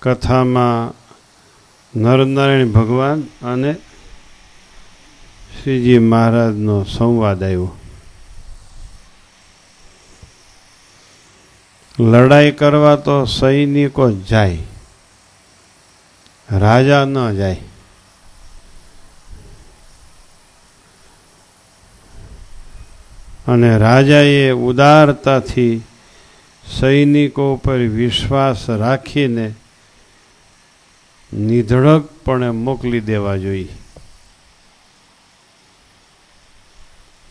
કથામાં નરનારાયણ ભગવાન અને શ્રીજી મહારાજનો સંવાદ આવ્યો. લડાઈ કરવા તો સૈનિકો જાય, રાજા ન જાય. અને રાજાએ ઉદારતાથી સૈનિકો પર વિશ્વાસ રાખીને નિધડકપણે મોકલી દેવા જોઈએ.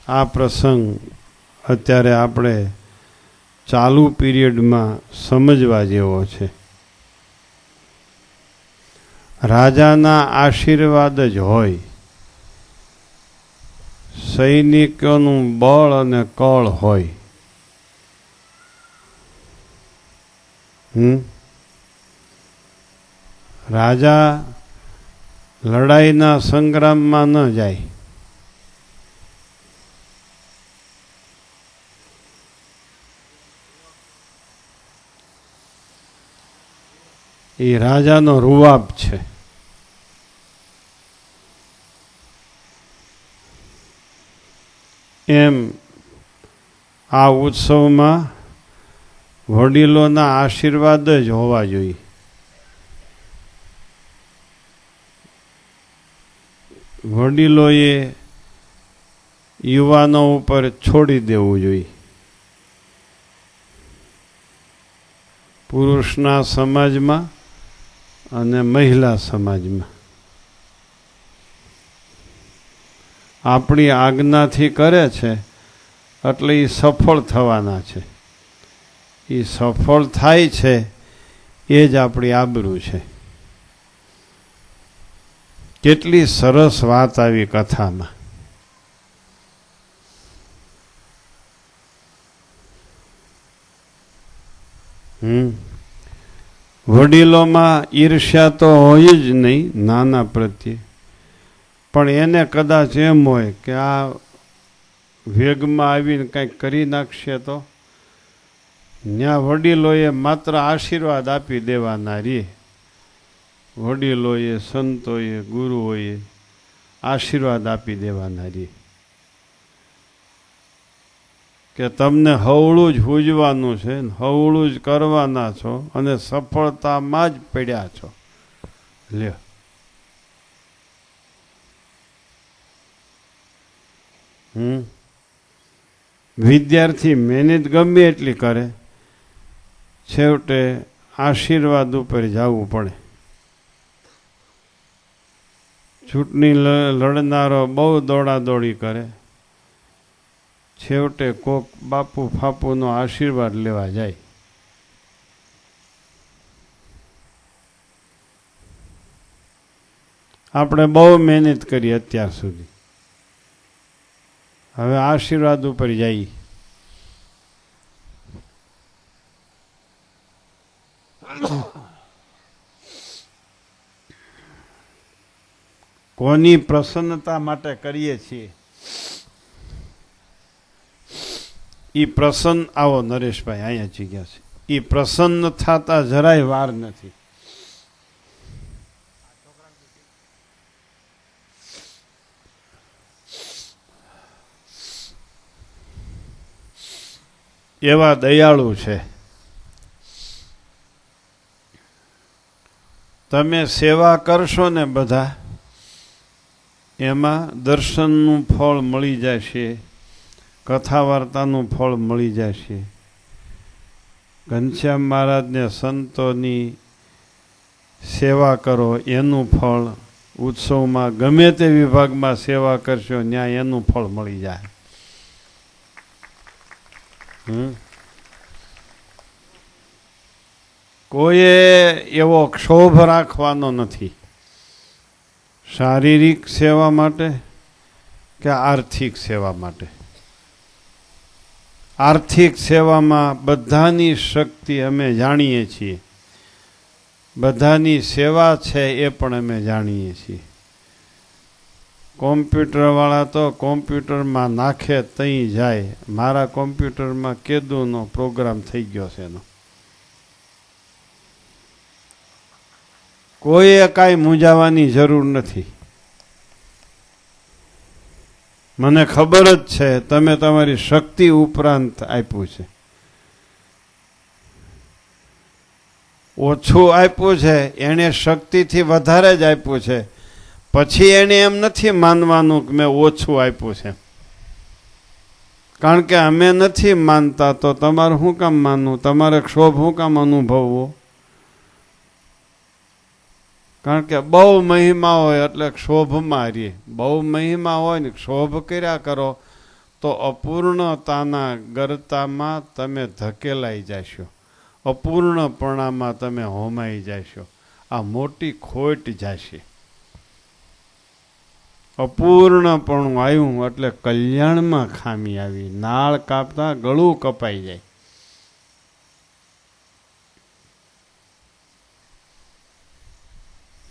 આ પ્રસંગ અત્યારે આપણે ચાલુ પીરિયડમાં સમજવા જેવો છે. રાજાના આશીર્વાદ જ હોય, સૈનિકોનું બળ અને કળ હોય. રાજા લડાઈના સંગ્રામમાં ન જાય. એ રાજાનો રૂવાબ છે. એમ આ ઉત્સવમાં વડીલોના આશીર્વાદ જ હોવા જોઈએ. વડીલોએ યુવાનો ઉપર છોડી દેવું જોઈએ. પુરુષના સમાજમાં અને મહિલા સમાજમાં આપણી આજ્ઞાથી કરે છે એટલે એ સફળ થવાના છે. એ સફળ થાય છે એ જ આપણી આબરૂ છે. કેટલી સરસ વાત આવી કથામાં. વડીલોમાં ઈર્ષ્યા તો હોય જ નહીં નાના પ્રત્યે, પણ એને કદાચ એમ હોય કે આ વેગમાં આવીને કંઈક કરી નાખશે તો ત્યાં વડીલોએ માત્ર આશીર્વાદ આપી દેવાના રે. વડીલોએ, સંતોએ, ગુરુઓએ આશીર્વાદ આપી દેવાના રે કે તમને હવળું જ હુજવાનું છે, હવળું જ કરવાના છો અને સફળતામાં જ પડ્યા છો. લ્યો, વિદ્યાર્થી મહેનત ગમે એટલી કરે, છેવટે આશીર્વાદ ઉપર જવું પડે. ચૂંટણી લડનારો બહુ દોડાદોડી કરે, છેવટે કોક બાપુ ફાપુનો આશીર્વાદ લેવા જાય. આપણે બહુ મહેનત કરી અત્યાર સુધી, હવે આશીર્વાદ ઉપર જઈએ. કોની પ્રસન્નતા માટે કરીએ છીએ એ પ્રસન્ન, આવો નરેશભાઈ અહીંયા જગ્યા છે, એ પ્રસન્ન થતા જરાય વાર નથી. એવા દયાળુ છે. તમે સેવા કરશો ને બધા, એમાં દર્શનનું ફળ મળી જશે, કથા વાર્તાનું ફળ મળી જશે. ઘનશ્યામ મહારાજને સંતોની સેવા કરો એનું ફળ ઉત્સવમાં ગમે તે વિભાગમાં સેવા કરશો ત્યાં એનું ફળ મળી જાય. કોઈએ એવો ક્ષોભ રાખવાનો નથી, શારીરિક સેવા માટે કે આર્થિક સેવા માટે. આર્થિક સેવામાં બધાની શક્તિ અમે જાણીએ છીએ, બધાની સેવા છે એ પણ અમે જાણીએ છીએ. કોમ્પ્યુટરવાળા તો કોમ્પ્યુટરમાં નાખે તઈ જાય. મારા કોમ્પ્યુટરમાં કેદુનો પ્રોગ્રામ થઈ ગયો છે એનો. કોઈએ કાંઈ મૂંઝાવાની જરૂર નથી. મને ખબર જ છે તમે તમારી શક્તિ ઉપરાંત આપ્યું છે. ઓછું આપ્યું છે એણે શક્તિથી વધારે જ આપ્યું છે. પછી એને એમ નથી માનવાનું કે મેં ઓછું આપ્યું છે. કારણ કે અમે નથી માનતા તો તમારે શું કામ માનવું? તમારે ક્ષોભ શું કામ અનુભવવો? કારણ કે બહુ મહિમા હોય એટલે ક્ષોભમાં રહીએ. બહુ મહિમા હોય ને ક્ષોભ કર્યા કરો તો અપૂર્ણતાના ગરતામાં તમે ધકેલાઈ જશો. અપૂર્ણપણામાં તમે હોમાઈ જશો. આ મોટી ખોટ જશે. અપૂર્ણપણું આવ્યું એટલે કલ્યાણમાં ખામી આવી. નાળ કાપતા ગળું કપાઈ જાય.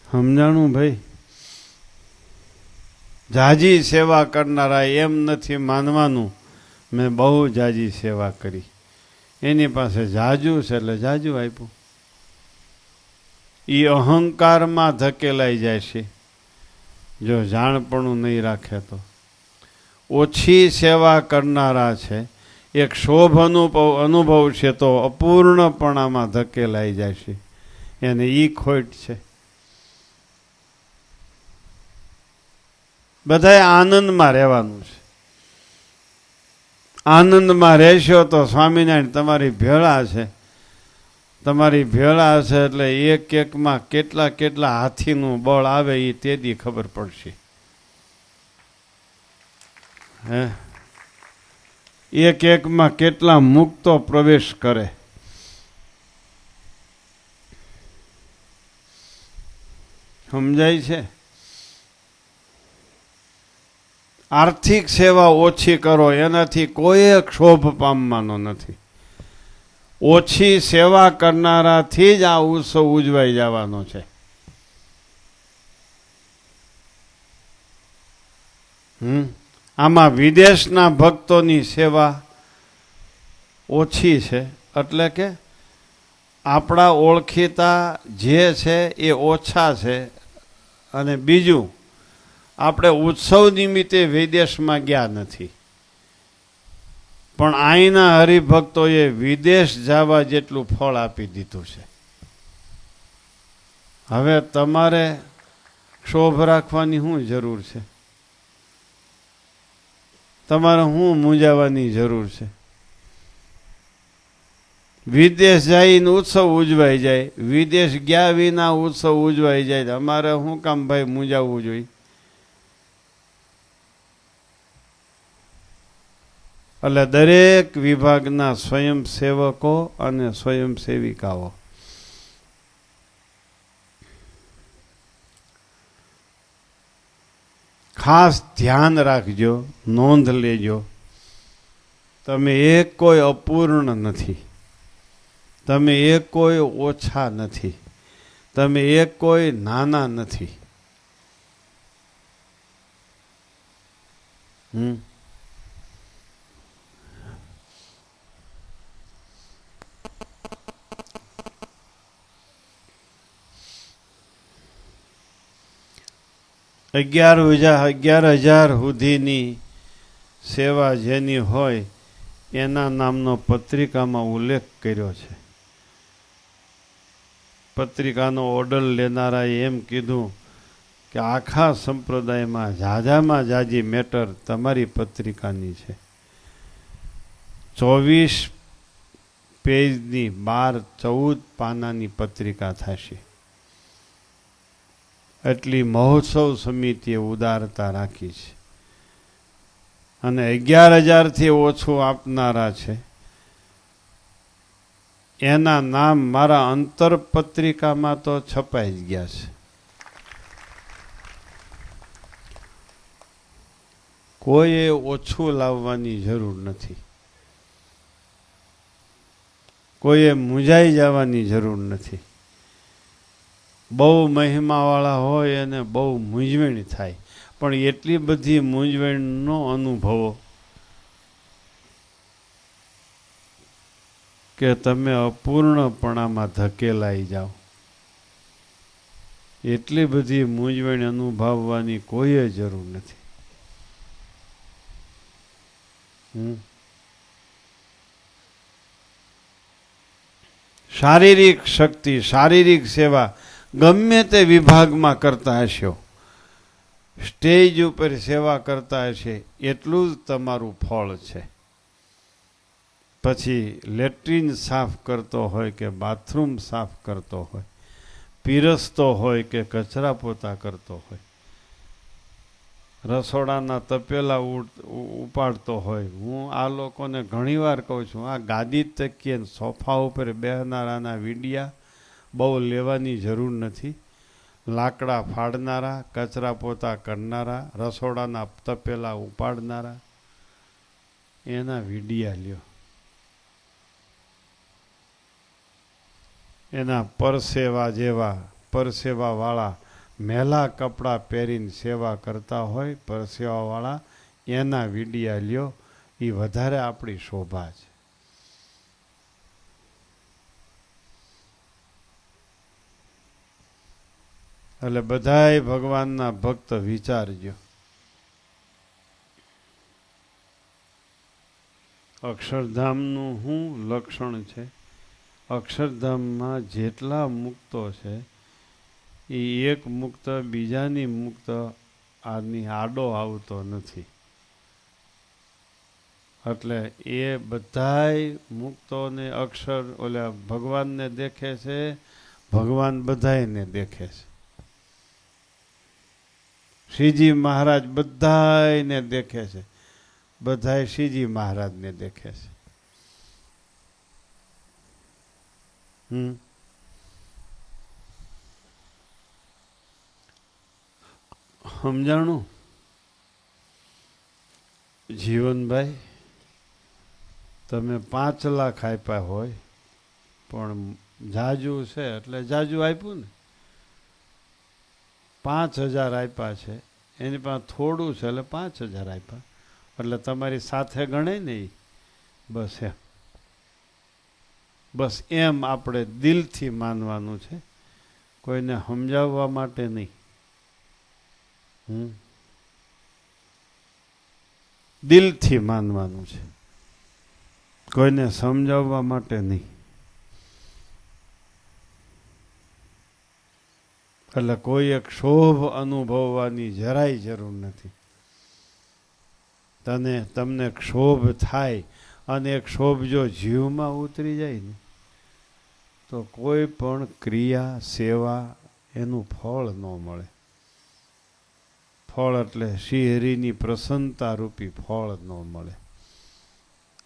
સમજાણું ભાઈ? જાજી સેવા કરનારા એમ નથી માનવાનું મેં બહુ જાજી સેવા કરી. એની પાસે જાજુ છે એટલે જાજુ આપ્યું. એ અહંકારમાં ધકેલાઈ જાય છે જો જાણપણું નહીં રાખે તો. ઓછી સેવા કરનારા છે એક શોભ અનુભવ છે તો અપૂર્ણપણામાં ધકેલાઈ જાય છે. એને ઈ ખોટ છે. બધાએ આનંદમાં રહેવાનું છે. આનંદમાં રહેશો તો સ્વામિનારાયણ તમારી ભેળા છે. તમારી ભેળા છે એટલે એક એકમાં કેટલા કેટલા હાથીનું બળ આવે એ તેથી ખબર પડશે. હે, એક એકમાં કેટલા મુક્તો પ્રવેશ કરે. સમજાય છે? આર્થિક સેવા ઓછી કરો એનાથી કોઈ ક્ષોભ પામવાનો નથી. ઓછી સેવા કરનારાથી જ આ ઉત્સવ ઉજવાઈ જવાનો છે. આમાં વિદેશના ભક્તોની સેવા ઓછી છે એટલે કે આપણા ઓળખીતા જે છે એ ઓછા છે. અને બીજું આપણે ઉત્સવ નિમિત્તે વિદેશમાં ગયા નથી. પણ અહીંના હરિભક્તોએ વિદેશ જવા જેટલું ફળ આપી દીધું છે. હવે તમારે ક્ષોભ રાખવાની શું જરૂર છે? તમારે શું મૂંઝાવાની જરૂર છે? વિદેશ જઈને ઉત્સવ ઉજવાઈ જાય. વિદેશ ગયા વિના ઉત્સવ ઉજવાઈ જાય. અમારે શું કામ ભાઈ મૂંઝાવવું જોઈએ? એટલે દરેક વિભાગના સ્વયંસેવકો અને સ્વયંસેવિકાઓ ખાસ ધ્યાન રાખજો, નોંધ લેજો. તમે એક કોઈ અપૂર્ણ નથી. તમે એક કોઈ ઓછા નથી. તમે એક કોઈ નાના નથી. 11,000 સુધીની સેવા જેની હોય એના નામનો પત્રિકામાં ઉલ્લેખ કર્યો છે. પત્રિકાનો ઓર્ડર લેનારાએ એમ કીધું કે આખા સંપ્રદાયમાં ઝાઝામાં ઝાઝી મેટર તમારી પત્રિકાની છે. 24 પેજની 14 પાનાની પત્રિકા થશે. એટલી મહોત્સવ સમિતિએ ઉદારતા રાખી છે. અને 11,000થી ઓછું આપનારા છે એના નામ મારા અંતર પત્રિકામાં તો છપાઈ જ ગયા છે. કોઈએ ઓછું લાવવાની જરૂર નથી. કોઈએ મૂંઝાઈ જવાની જરૂર નથી. બહુ મહિમાવાળા હોય અને બહુ મૂંઝવણ થાય, પણ એટલી બધી મૂંઝવણનો અનુભવો કે તમે અપૂર્ણપણામાં ધકેલાઈ જાઓ. એટલી બધી મૂંઝવણ અનુભવવાની કોઈ જરૂર નથી. શારીરિક શક્તિ, શારીરિક સેવા ગમે તે વિભાગમાં કરતા હશો, સ્ટેજ ઉપર સેવા કરતા હશે, એટલું જ તમારું ફળ છે. પછી લેટ્રિન સાફ કરતો હોય કે બાથરૂમ સાફ કરતો હોય, પીરસતો હોય કે કચરા પોતા કરતો હોય, રસોડાના તપેલા ઉપાડતો હોય. હું આ લોકોને ઘણીવાર કહું છું, આ ગાદી તકીએ સોફા ઉપર બેહનારાના વિડિયા બહુ લેવાની જરૂર નથી. લાકડા ફાડનારા, કચરા પોતા કરનારા, રસોડાના તપેલા ઉપાડનારા, એના વિડિયા લ્યો. એના પરસેવાવાળા મેલા કપડાં પહેરીને સેવા કરતા હોય, પરસેવાવાળા એના વિડિયા લ્યો. એ વધારે આપણી શોભા છે. એટલે બધાય ભગવાનના ભક્ત વિચારજો. અક્ષરધામનું શું લક્ષણ છે? અક્ષરધામમાં જેટલા મુક્તો છે એ એક મુક્ત બીજાની મુક્ત આની આડો આવતો નથી. એટલે એ બધાય મુક્તોને અક્ષર ઓલા ભગવાનને દેખે છે, ભગવાન બધાયને દેખે છે. શ્રીજી મહારાજ બધાયને દેખે છે, બધાય શ્રીજી મહારાજને દેખે છે. સમજાણું? જીવનભાઈ, તમે 5 લાખ આપ્યા હોય પણ જાજુ છે એટલે જાજુ આપ્યું ને. 5000 આપ્યા છે, એની પાસે થોડું છે એટલે 5000 આપ્યા, એટલે તમારી સાથે ગણે ને. બસ એમ, બસ એમ આપણે દિલથી માનવાનું છે, કોઈને સમજાવવા માટે નહીં. દિલથી માનવાનું છે, કોઈને સમજાવવા માટે નહીં. એટલે કોઈ એક ક્ષોભ અનુભવવાની જરાય જરૂર નથી. તમને ક્ષોભ થાય અને એક ક્ષોભ જો જીવમાં ઉતરી જાય ને તો કોઈ પણ ક્રિયા સેવા એનું ફળ ન મળે. ફળ એટલે શ્રીહરિની પ્રસન્નતા રૂપી ફળ ન મળે.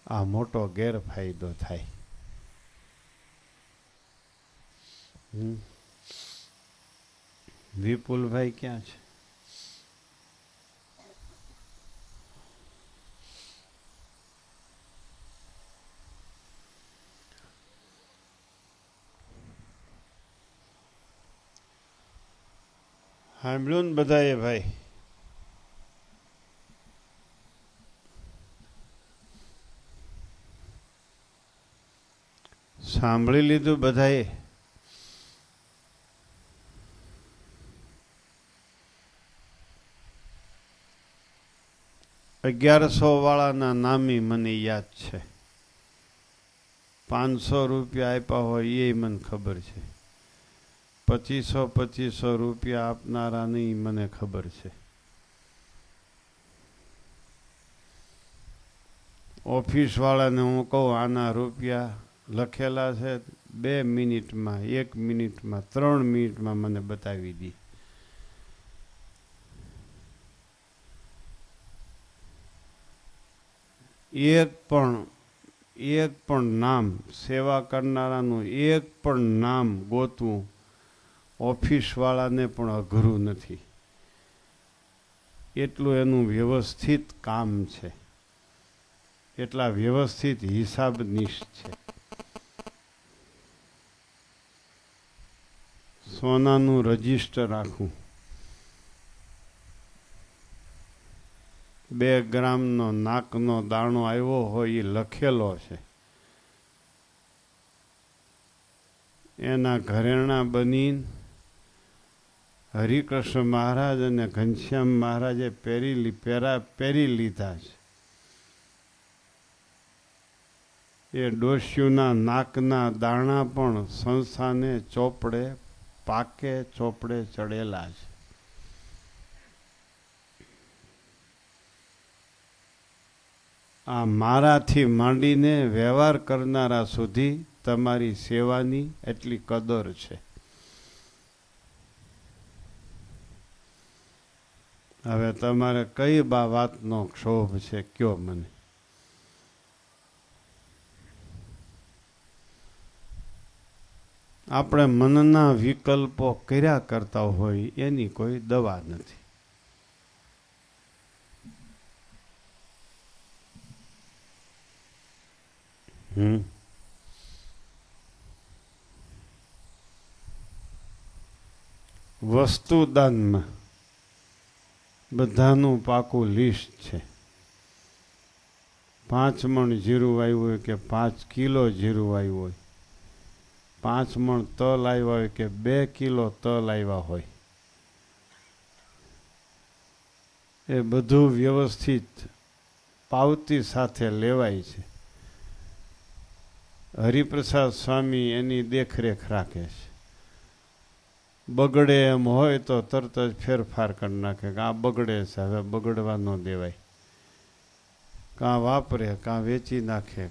આ મોટો ગેરફાયદો થાય. વિપુલભાઈ ક્યાં છે? સાંભળ્યું ને બધાએ ભાઈ? સાંભળી લીધું બધાએ? 1100 વાળાના નામી મને યાદ છે. 500 રૂપિયા આપ્યા હોય એ મને ખબર છે. 2500 રૂપિયા આપનારાની મને ખબર છે. ઓફિસ વાળાને હું કહું આના રૂપિયા લખેલા છે, 2 મિનિટમાં, 1 મિનિટમાં, 3 મિનિટમાં મને બતાવી દી. એક પણ નામ, સેવા કરનારાનું એક પણ નામ ગોતવું ઓફિસવાળાને પણ અઘરું નથી. એટલું એનું વ્યવસ્થિત કામ છે, એટલા વ્યવસ્થિત હિસાબનીશ છે. સોનાનું રજિસ્ટર રાખવું, 2 ગ્રામનો નાકનો દાણો આવ્યો હોય એ લખેલો છે. એના ઘરેણાં બની હરિકૃષ્ણ મહારાજ અને ઘનશ્યામ મહારાજે પહેરી લીધા છે. એ ડોસ્યુના નાકના દાણા પણ સંસ્થાને ચોપડે પાકે ચોપડે ચડેલા છે. આ મારાથી માંડીને વ્યવહાર કરનારા સુધી તમારી સેવાની એટલી કદર છે. હવે તમારે કઈ વાતનો ક્ષોભ છે કયો મને? આપણે મનના વિકલ્પો કર્યા કરતા હોય એની કોઈ દવા નથી. વસ્તુદાનમાં બધાનું પાકું લિસ્ટ છે. 5 મણ જીરું આવ્યું હોય કે 5 કિલો જીરું આવ્યું હોય, 5 મણ તલ આવ્યા હોય કે 2 કિલો તલ આવ્યા હોય, એ બધું વ્યવસ્થિત પાવતી સાથે લેવાય છે. હરિપ્રસાદ સ્વામી એની દેખરેખ રાખે છે. બગડે એમ હોય તો તરત જ ફેરફાર કરી નાખે કે આ બગડે છે, હવે બગડવા ન દેવાય. કાં વાપરે કાં વેચી નાખે,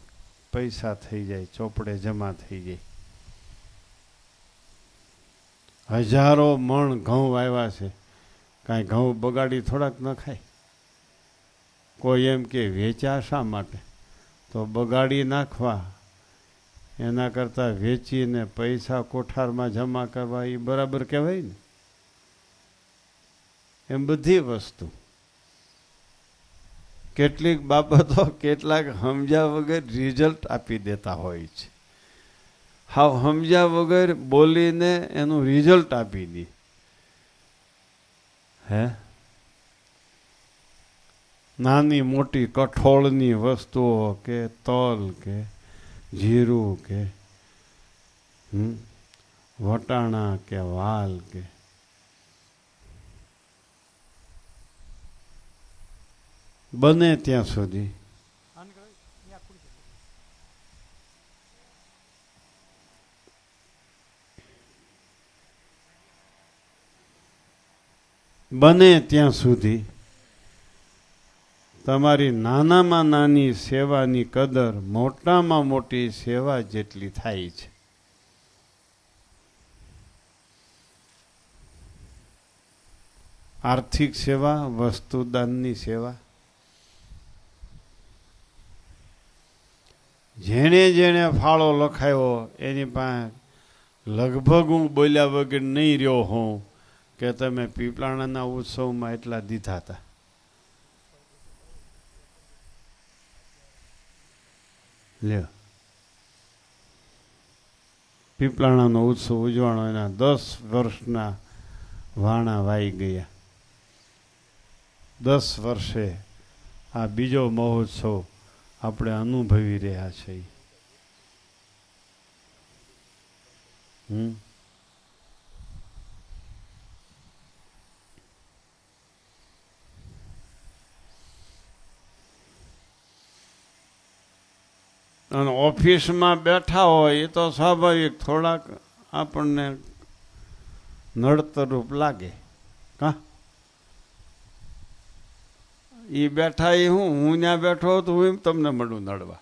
પૈસા થઈ જાય, ચોપડે જમા થઈ જાય. હજારો મણ ઘઉં આવ્યા છે, કાંઈ ઘઉં બગાડી થોડાક ન ખાય. કોઈ એમ કે વેચ્યા શા માટે? તો બગાડી નાખવા એના કરતાં વેચીને પૈસા કોઠારમાં જમા કરવા એ બરાબર કહેવાય ને. એમ બધી વસ્તુ કેટલીક બાબતો કેટલાક સમજ્યા વગર રિઝલ્ટ આપી દેતા હોય છે. હાવ સમજ્યા વગર બોલીને એનું રિઝલ્ટ આપી દે. નાની મોટી કઠોળની વસ્તુઓ કે તલ કે જીરું કે વટાણા કે વાલ કે બને ત્યાં સુધી તમારી નાનામાં નાની સેવાની કદર મોટામાં મોટી સેવા જેટલી થાય છે. આર્થિક સેવા, વસ્તુદાનની સેવા, જેણે જેણે ફાળો લખાયો એની પાસે લગભગ હું બોલ્યા વગર નહીં રહ્યો હોઉં કે તમે પીપળાણાના ઉત્સવમાં એટલા દીધા હતા. લ્યો, પીપળાણાનો ઉત્સવ ઉજવાણો એના 10 વર્ષના વાણા વાઈ ગયા. 10 વર્ષે આ બીજો મહોત્સવ આપણે અનુભવી રહ્યા છીએ. અને ઓફિસમાં બેઠા હોય એ તો સ્વાભાવિક થોડાક આપણને નડતરરૂપ લાગે. કા એ બેઠા એ હું ત્યાં બેઠો તો હું એમ તમને મળું નડવા.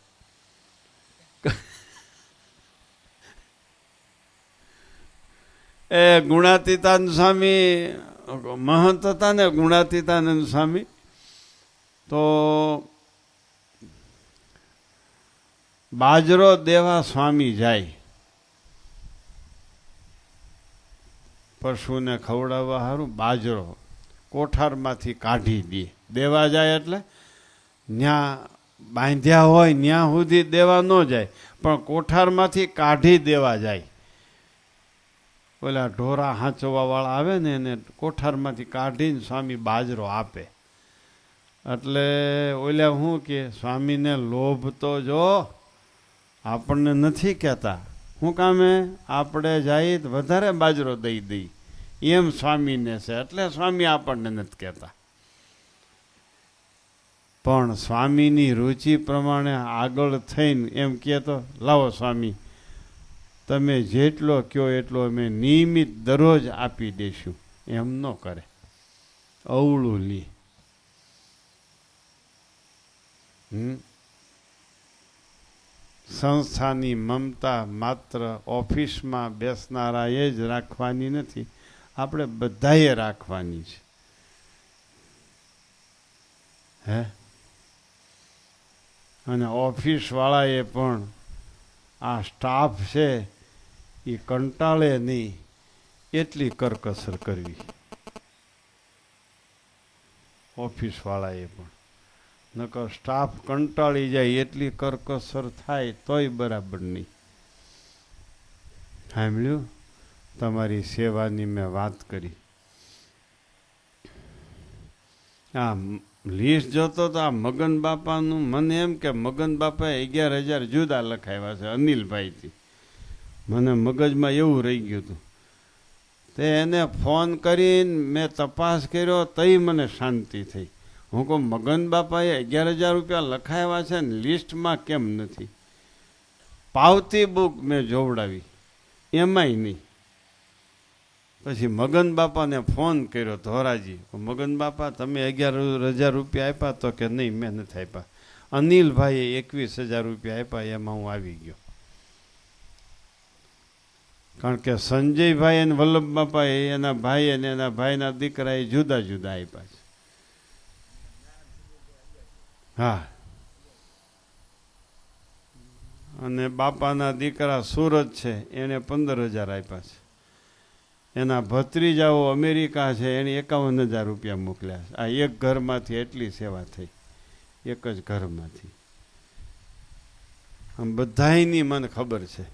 એ ગુણાતીતાનંદ સ્વામી મહંત હતા ને, ગુણાતીતાનંદ સ્વામી તો બાજરો દેવા સ્વામી જાય, પશુને ખવડાવવા સારું બાજરો કોઠારમાંથી કાઢી દે. દેવા જાય એટલે ન્યા બાંધ્યા હોય ન્યા સુધી દેવા ન જાય, પણ કોઠારમાંથી કાઢી દેવા જાય. ઓલા ઢોરા હાંચવા વાળા આવે ને એને કોઠારમાંથી કાઢીને સ્વામી બાજરો આપે. એટલે ઓલા શું કે સ્વામીને લોભ તો જો આપણને નથી કહેતા. શું કામે આપણે જાય વધારે બાજરો દઈ દઈ એમ સ્વામીને છે, એટલે સ્વામી આપણને નથી કહેતા. પણ સ્વામીની રુચિ પ્રમાણે આગળ થઈને એમ કહેતો, લાવો સ્વામી તમે જેટલો કહો એટલો અમે નિયમિત દરરોજ આપી દઈશું. એમ ન કરે, અવળું લી. સંસ્થાની મમતા માત્ર ઓફિસમાં બેસનારાએ જ રાખવાની નથી, આપણે બધાએ રાખવાની છે. હે, અને ઓફિસવાળાએ પણ આ સ્ટાફ છે એ કંટાળે નહીં એટલી કરકસર કરવી. ઓફિસવાળાએ પણ, નકર સ્ટાફ કંટાળી જાય એટલી કરકસર થાય તોય બરાબર નહીં. સાંભળ્યું? તમારી સેવાની મેં વાત કરી. આ લિસ્ટ જોતો તો આ મગન બાપાનું મને એમ કે મગન બાપાએ 11,000 જુદા લખાવ્યા છે અનિલભાઈથી. મને મગજમાં એવું રહી ગયું હતું. તે એને ફોન કરીને મેં તપાસ કર્યો તઈ મને શાંતિ થઈ. હું કહું મગન બાપાએ 11,000 રૂપિયા લખાવ્યા છે ને લિસ્ટમાં કેમ નથી? પાવતી બુક મેં જોવડાવી એમાંય નહીં. પછી મગન બાપાને ફોન કર્યો ધોરાજી, મગન બાપા તમે 11,000 રૂપિયા આપ્યા? તો કે નહીં મેં નથી આપ્યા. અનિલભાઈએ 21,000 રૂપિયા આપ્યા, એમાં હું આવી ગયો. કારણ કે સંજયભાઈ અને વલ્લભ બાપાએ એના ભાઈ અને એના ભાઈના દીકરાએ જુદા જુદા આપ્યા છે. હા, અને બાપાના દીકરા સુરત છે એને 15,000 આપ્યા છે. એના ભત્રીજાઓ અમેરિકા છે એને 51,000 રૂપિયા મોકલ્યા છે. આ એક ઘરમાંથી એટલી સેવા થઈ, એક જ ઘરમાંથી. આમ બધાયની મને ખબર છે.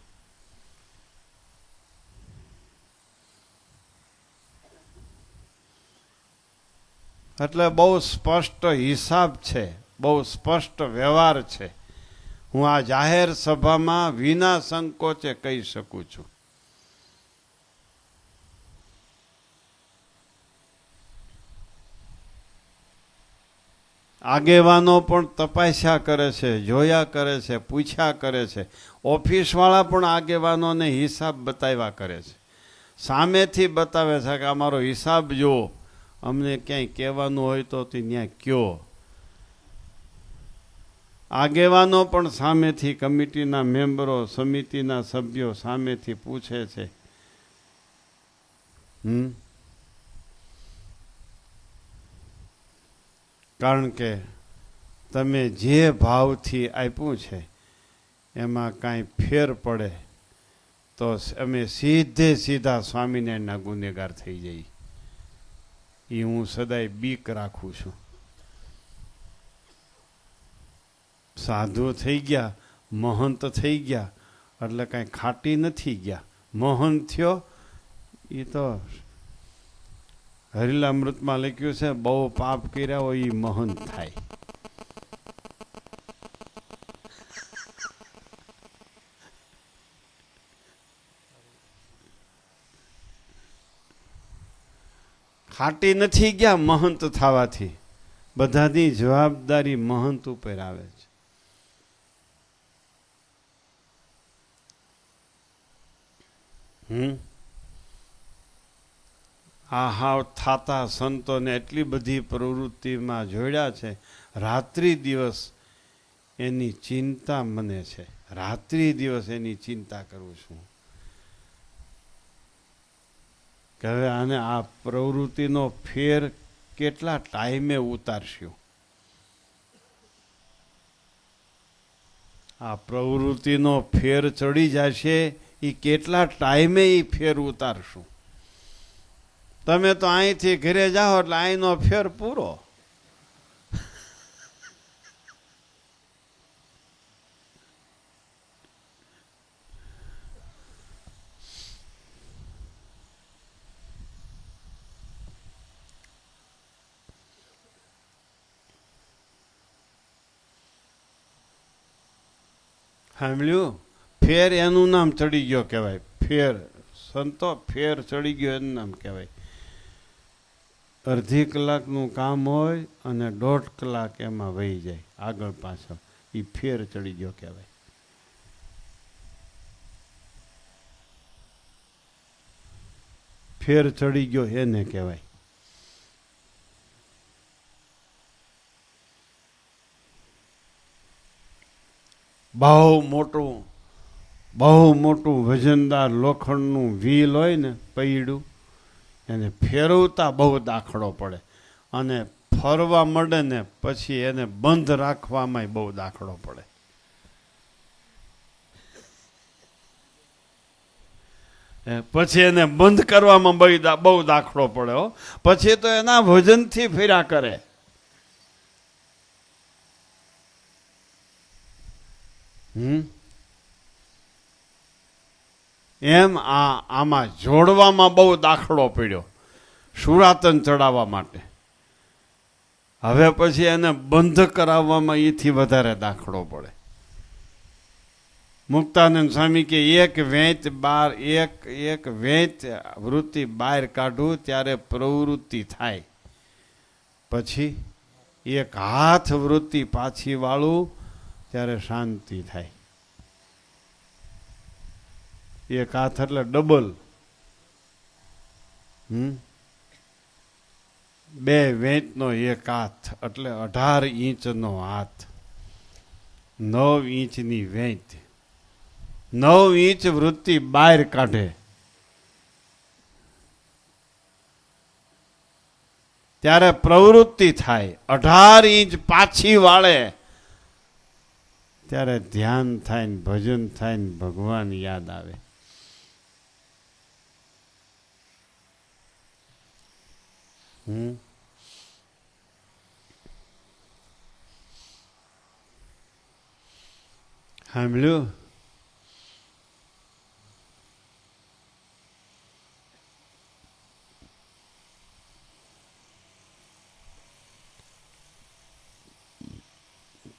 એટલે બહુ સ્પષ્ટ હિસાબ છે, બહુ સ્પષ્ટ વ્યવહાર છે. હું આ જાહેર સભામાં વિના સંકોચે કહી શકું છું. આગેવાનો પણ તપાસ્યા કરે છે, જોયા કરે છે, પૂછ્યા કરે છે. ઓફિસવાળા પણ આગેવાનોને હિસાબ બતાવ્યા કરે છે, સામેથી બતાવે છે કે અમારો હિસાબ જુઓ, અમને ક્યાંય કહેવાનું હોય તો ત્યાં કયો. આગેવાનો પણ સામેથી, કમિટીના મેમ્બરો, સમિતિના સભ્યો સામેથી પૂછે છે. કારણ કે તમે જે ભાવથી આપ્યું છે એમાં કાંઈ ફેર પડે તો અમે સીધે સીધા સ્વામિનારાયણના ગુનેગાર થઈ જઈએ. એ હું સદાય બીક રાખું છું. સાધુ થઈ ગયા, મહંત થઈ ગયા એટલે કાંઈ ખાટી નથી ગયા. મહંત થયો એ તો હરિલામૃતમાં લખ્યું છે, બહુ પાપ કર્યા હોય એ મહંત થાય. ખાટી નથી ગયા મહંત થવાથી. બધાની જવાબદારી મહંત ઉપર આવે છે. આ હાવ થાતા સંતોને એટલી બધી પ્રવૃત્તિમાં જોડ્યા છે. રાત્રિ દિવસ એની ચિંતા મને છે, રાત્રિ દિવસ એની ચિંતા કરું છું કે હવે આને આ પ્રવૃત્તિનો ફેર કેટલા ટાઈમે ઉતારશું. આ પ્રવૃત્તિનો ફેર ચડી જશે એ કેટલા ટાઈમે એ ફેર ઉતારશું. તમે તો અહીંથી ઘરે જાઓ એટલે અહીંનો ફેર પૂરો. સાંભળ્યું? ફેર એનું નામ ચડી ગયો કહેવાય. ફેર સંતો, ફેર ચડી ગયો એનું નામ કહેવાય. અડધી કલાકનું કામ હોય અને 1.5 કલાક એમાં વહી જાય આગળ પાછળ. એ ફેર ચડી ગયો કહેવાય. ફેર ચડી ગયો એને કહેવાય. બહુ મોટું વજનદાર લોખંડનું વ્હીલ હોય ને પૈડું, એને ફેરવતા બહુ દાખલો પડે અને ફરવા મળે ને પછી એને બંધ રાખવામાં બહુ દાખલો પડે. પછી એને બંધ કરવામાં બહુ દાખલો પડે હો. પછી તો એના વજનથી ફેર્યા કરે. એમ આમાં જોડવામાં બહુ દાખલો પડ્યો સુરાતન ચડાવવા માટે. હવે પછી એને બંધ કરાવવામાં એથી વધારે દાખલો પડે. મુક્તાનંદ સ્વામી કે એક વેંત વૃત્તિ બહાર કાઢું ત્યારે પ્રવૃત્તિ થાય, પછી એક હાથ વૃત્તિ પાછી વાળું ત્યારે શાંતિ થાય. એક હાથ એટલે ડબલ. 2 વેંતનો એક હાથ એટલે 18 ઇંચનો હાથ. 9 ઇંચની વેંત. 9 ઇંચ વૃત્તિ બહાર કાઢે ત્યારે પ્રવૃત્તિ થાય. 18 ઇંચ પાછી વાળે ત્યારે ધ્યાન થાય ને ભજન થાય ને ભગવાન યાદ આવે. સાંભળ્યું?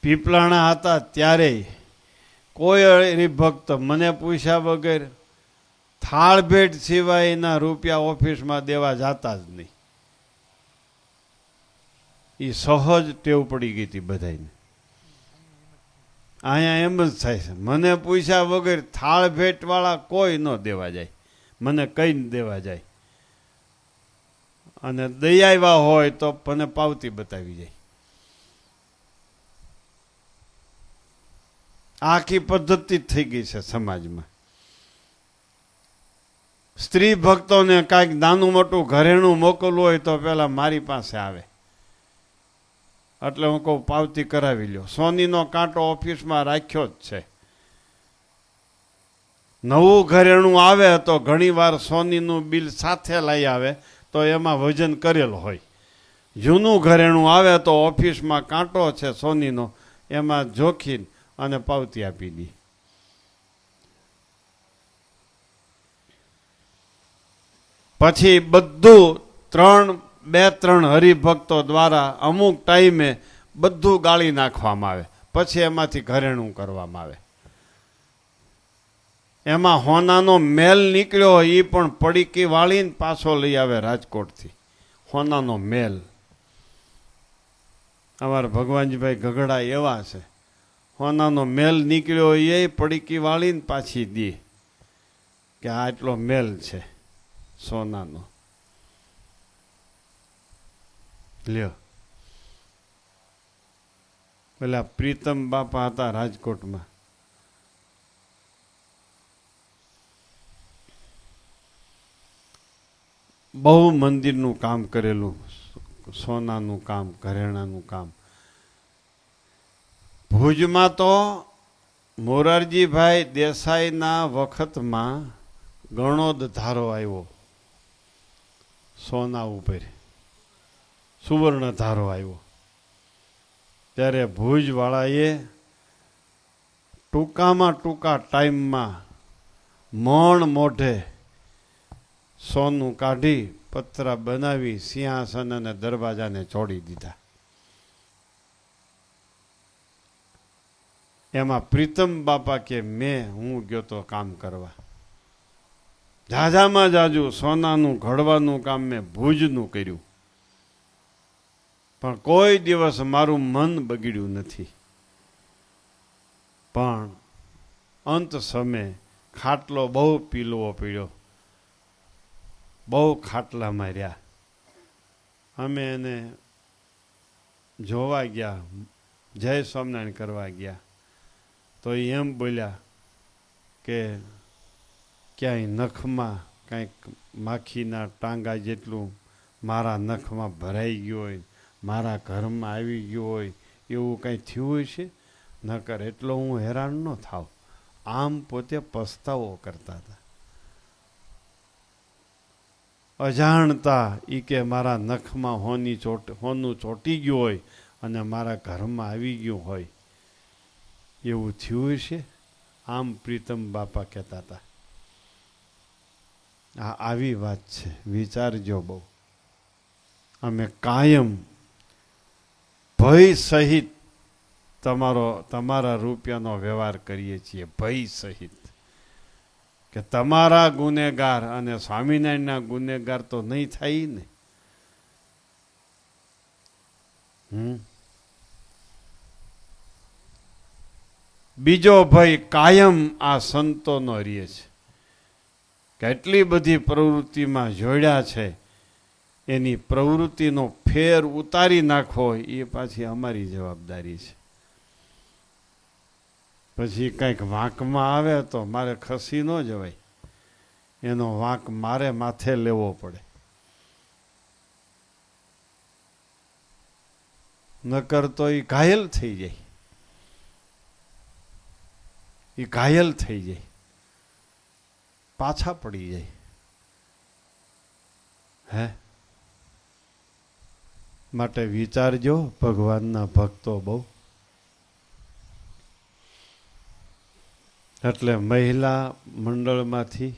પીપલાણા હતા ત્યારે કોઈ હરિભક્ત મને પૂછ્યા વગર થાળ ભેટ સિવાયના રૂપિયા ઓફિસમાં દેવા જતા જ નહીં. એ સહજ ટેવ પડી ગઈ હતી બધાને. અહીંયા એમ જ થાય છે, મને પૂછ્યા વગર થાળ ભેટવાળા કોઈ ન દેવા જાય, મને કઈ દેવા જાય. અને દઈ આવ્યા હોય તો મને પાવતી બતાવી જાય. આખી પદ્ધતિ થઈ ગઈ છે સમાજમાં. સ્ત્રી ભક્તોને કાંઈક નાનું મોટું ઘરેણું મોકલવું હોય તો પેલા મારી પાસે આવે, એટલે હું કહું પાવતી કરાવી લ્યો. સોનીનો કાંટો ઓફિસમાં રાખ્યો જ છે. નવું ઘરેણું આવે તો ઘણી વાર સોનીનું બિલ સાથે લઈ આવે તો એમાં વજન કરેલ હોય. જૂનું ઘરેણું આવે તો ઓફિસમાં કાંટો છે સોનીનો, એમાં જોખી અને પાવતી આપી દી. પછી બધું 2-3 હરિભક્તો દ્વારા અમુક ટાઈમે બધું ગાળી નાખવામાં આવે, પછી એમાંથી ઘરેણું કરવામાં આવે. એમાં હોનાનો મેલ નીકળ્યો એ પણ પડીકી વાળીને પાછો લઈ આવે રાજકોટથી. હોનાનો મેલ. અમારા ભગવાનજીભાઈ ગગડા એવા છે, હોનાનો મેલ નીકળ્યો એ પડીકી વાળીને પાછી દે કે આ એટલો મેલ છે સોનાનો. લ્યો, પેલા પ્રીતમ બાપા હતા રાજકોટમાં. બહુ મંદિરનું કામ કરેલું, સોનાનું કામ, ઘરેણાનું કામ. ભુજમાં તો મોરારજીભાઈ દેસાઈના વખતમાં ગણોદ ધારો આવ્યો સોના ઉપર, સુવર્ણ ધારો આવ્યો. ત્યારે ભુજવાળાએ ટૂંકા ટાઈમમાં મણ મોઢે સોનું કાઢી પતરા બનાવી સિંહાસન અને દરવાજાને છોડી દીધા. એમાં પ્રીતમ બાપા કે હું ગયો તો કામ કરવા. જાજામાં જાજુ સોનાનું ઘડવાનું કામ મેં ભુજનું કર્યું. પણ કોઈ દિવસ મારું મન બગડ્યું નથી. પણ અંત સમયે ખાટલો બહુ પીલવો પડ્યો, બહુ ખાટલામાં રહ્યા. અમે એને જોવા ગયા, જય સ્વામિનારાયણ કરવા ગયા, તો એમ બોલ્યા કે ક્યાંય નખમાં કાંઈક માખીના ટાંગા જેટલું મારા નખમાં ભરાઈ ગયું હોય, મારા ઘરમાં આવી ગયું હોય, એવું કંઈ થયું હોય છે. નકર એટલો હું હેરાન ન થાવ. આમ પોતે પસ્તાવો કરતા હતા. અજાણતા એ કે મારા નખમાં હોનું ચોંટી ગયું હોય અને મારા ઘરમાં આવી ગયું હોય, એવું થયું છે. આમ પ્રીતમ બાપા કહેતા હતા. આ આવી વાત છે, વિચારજો બહુ. અમે કાયમ ભય સહિત તમારા રૂપિયાનો વ્યવહાર કરીએ છીએ, ભય સહિત. કે તમારા ગુનેગાર અને સ્વામિનારાયણના ગુનેગાર તો નહીં થાય ને. બીજો ભય કાયમ આ સંતોનો રહે છે. કેટલી બધી પ્રવૃત્તિમાં જોડ્યા છે, એની પ્રવૃત્તિનો ફેર ઉતારી નાખવો એ પાછી અમારી જવાબદારી છે. પછી કંઈક વાંકમાં આવે તો મારે ખસી ન જવાય, એનો વાંક મારે માથે લેવો પડે. નકર તો એ ઘાયલ થઈ જાય, એ ઘાયલ થઈ જાય, પાછા પડી જાય. હે, માટે વિચારજો ભગવાનના ભક્તો બહુ. એટલે મહિલા મંડળમાંથી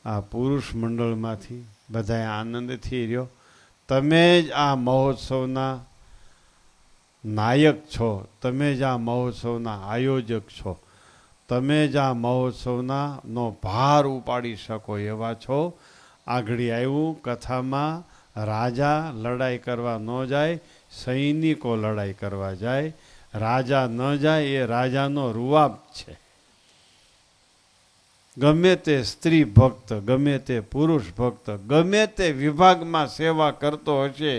આ પુરુષ મંડળમાંથી બધાએ આનંદથી રહ્યો. તમે જ આ મહોત્સવના નાયક છો, તમે જ આ મહોત્સવના આયોજક છો, તમે જ આ મહોત્સવના નો ભાર ઉપાડી શકો એવા છો. આગળ આવ્યું કથામાં, રાજા લડાઈ કરવા ન જાય, સૈનિકો લડાઈ કરવા જાય. રાજા ન જાય એ રાજાનો રૂવાબ છે. ગમે તે સ્ત્રી ભક્ત, ગમે તે પુરુષ ભક્ત, ગમે તે વિભાગમાં સેવા કરતો હશે,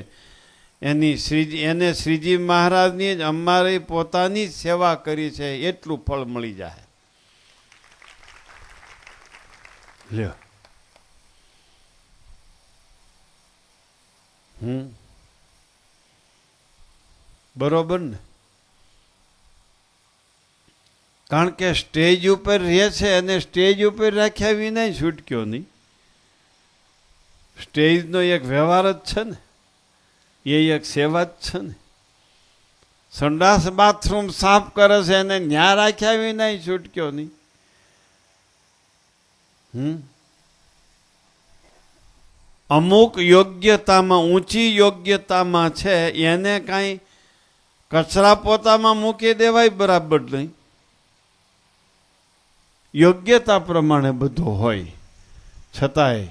એને શ્રીજી મહારાજની જ અમારી પોતાની જ સેવા કરી છે એટલું ફળ મળી જાય. લ્યો, બરોબર ને? કારણ કે સ્ટેજ ઉપર રહે છે અને સ્ટેજ ઉપર રાખ્યા વિના છૂટક્યો નહીં. સ્ટેજનો એક વ્યવહાર જ છે ને, એ એક સેવા જ છે ને. સંડાસ બાથરૂમ સાફ કરે છે અને ન્યા રાખ્યા વિના છૂટક્યો નહીં. અમુક યોગ્યતામાં, ઊંચી યોગ્યતામાં છે, એને કાંઈ કચરા પોતામાં મૂકી દેવાય બરાબર નહીં. યોગ્યતા પ્રમાણે બધું હોય, છતાંય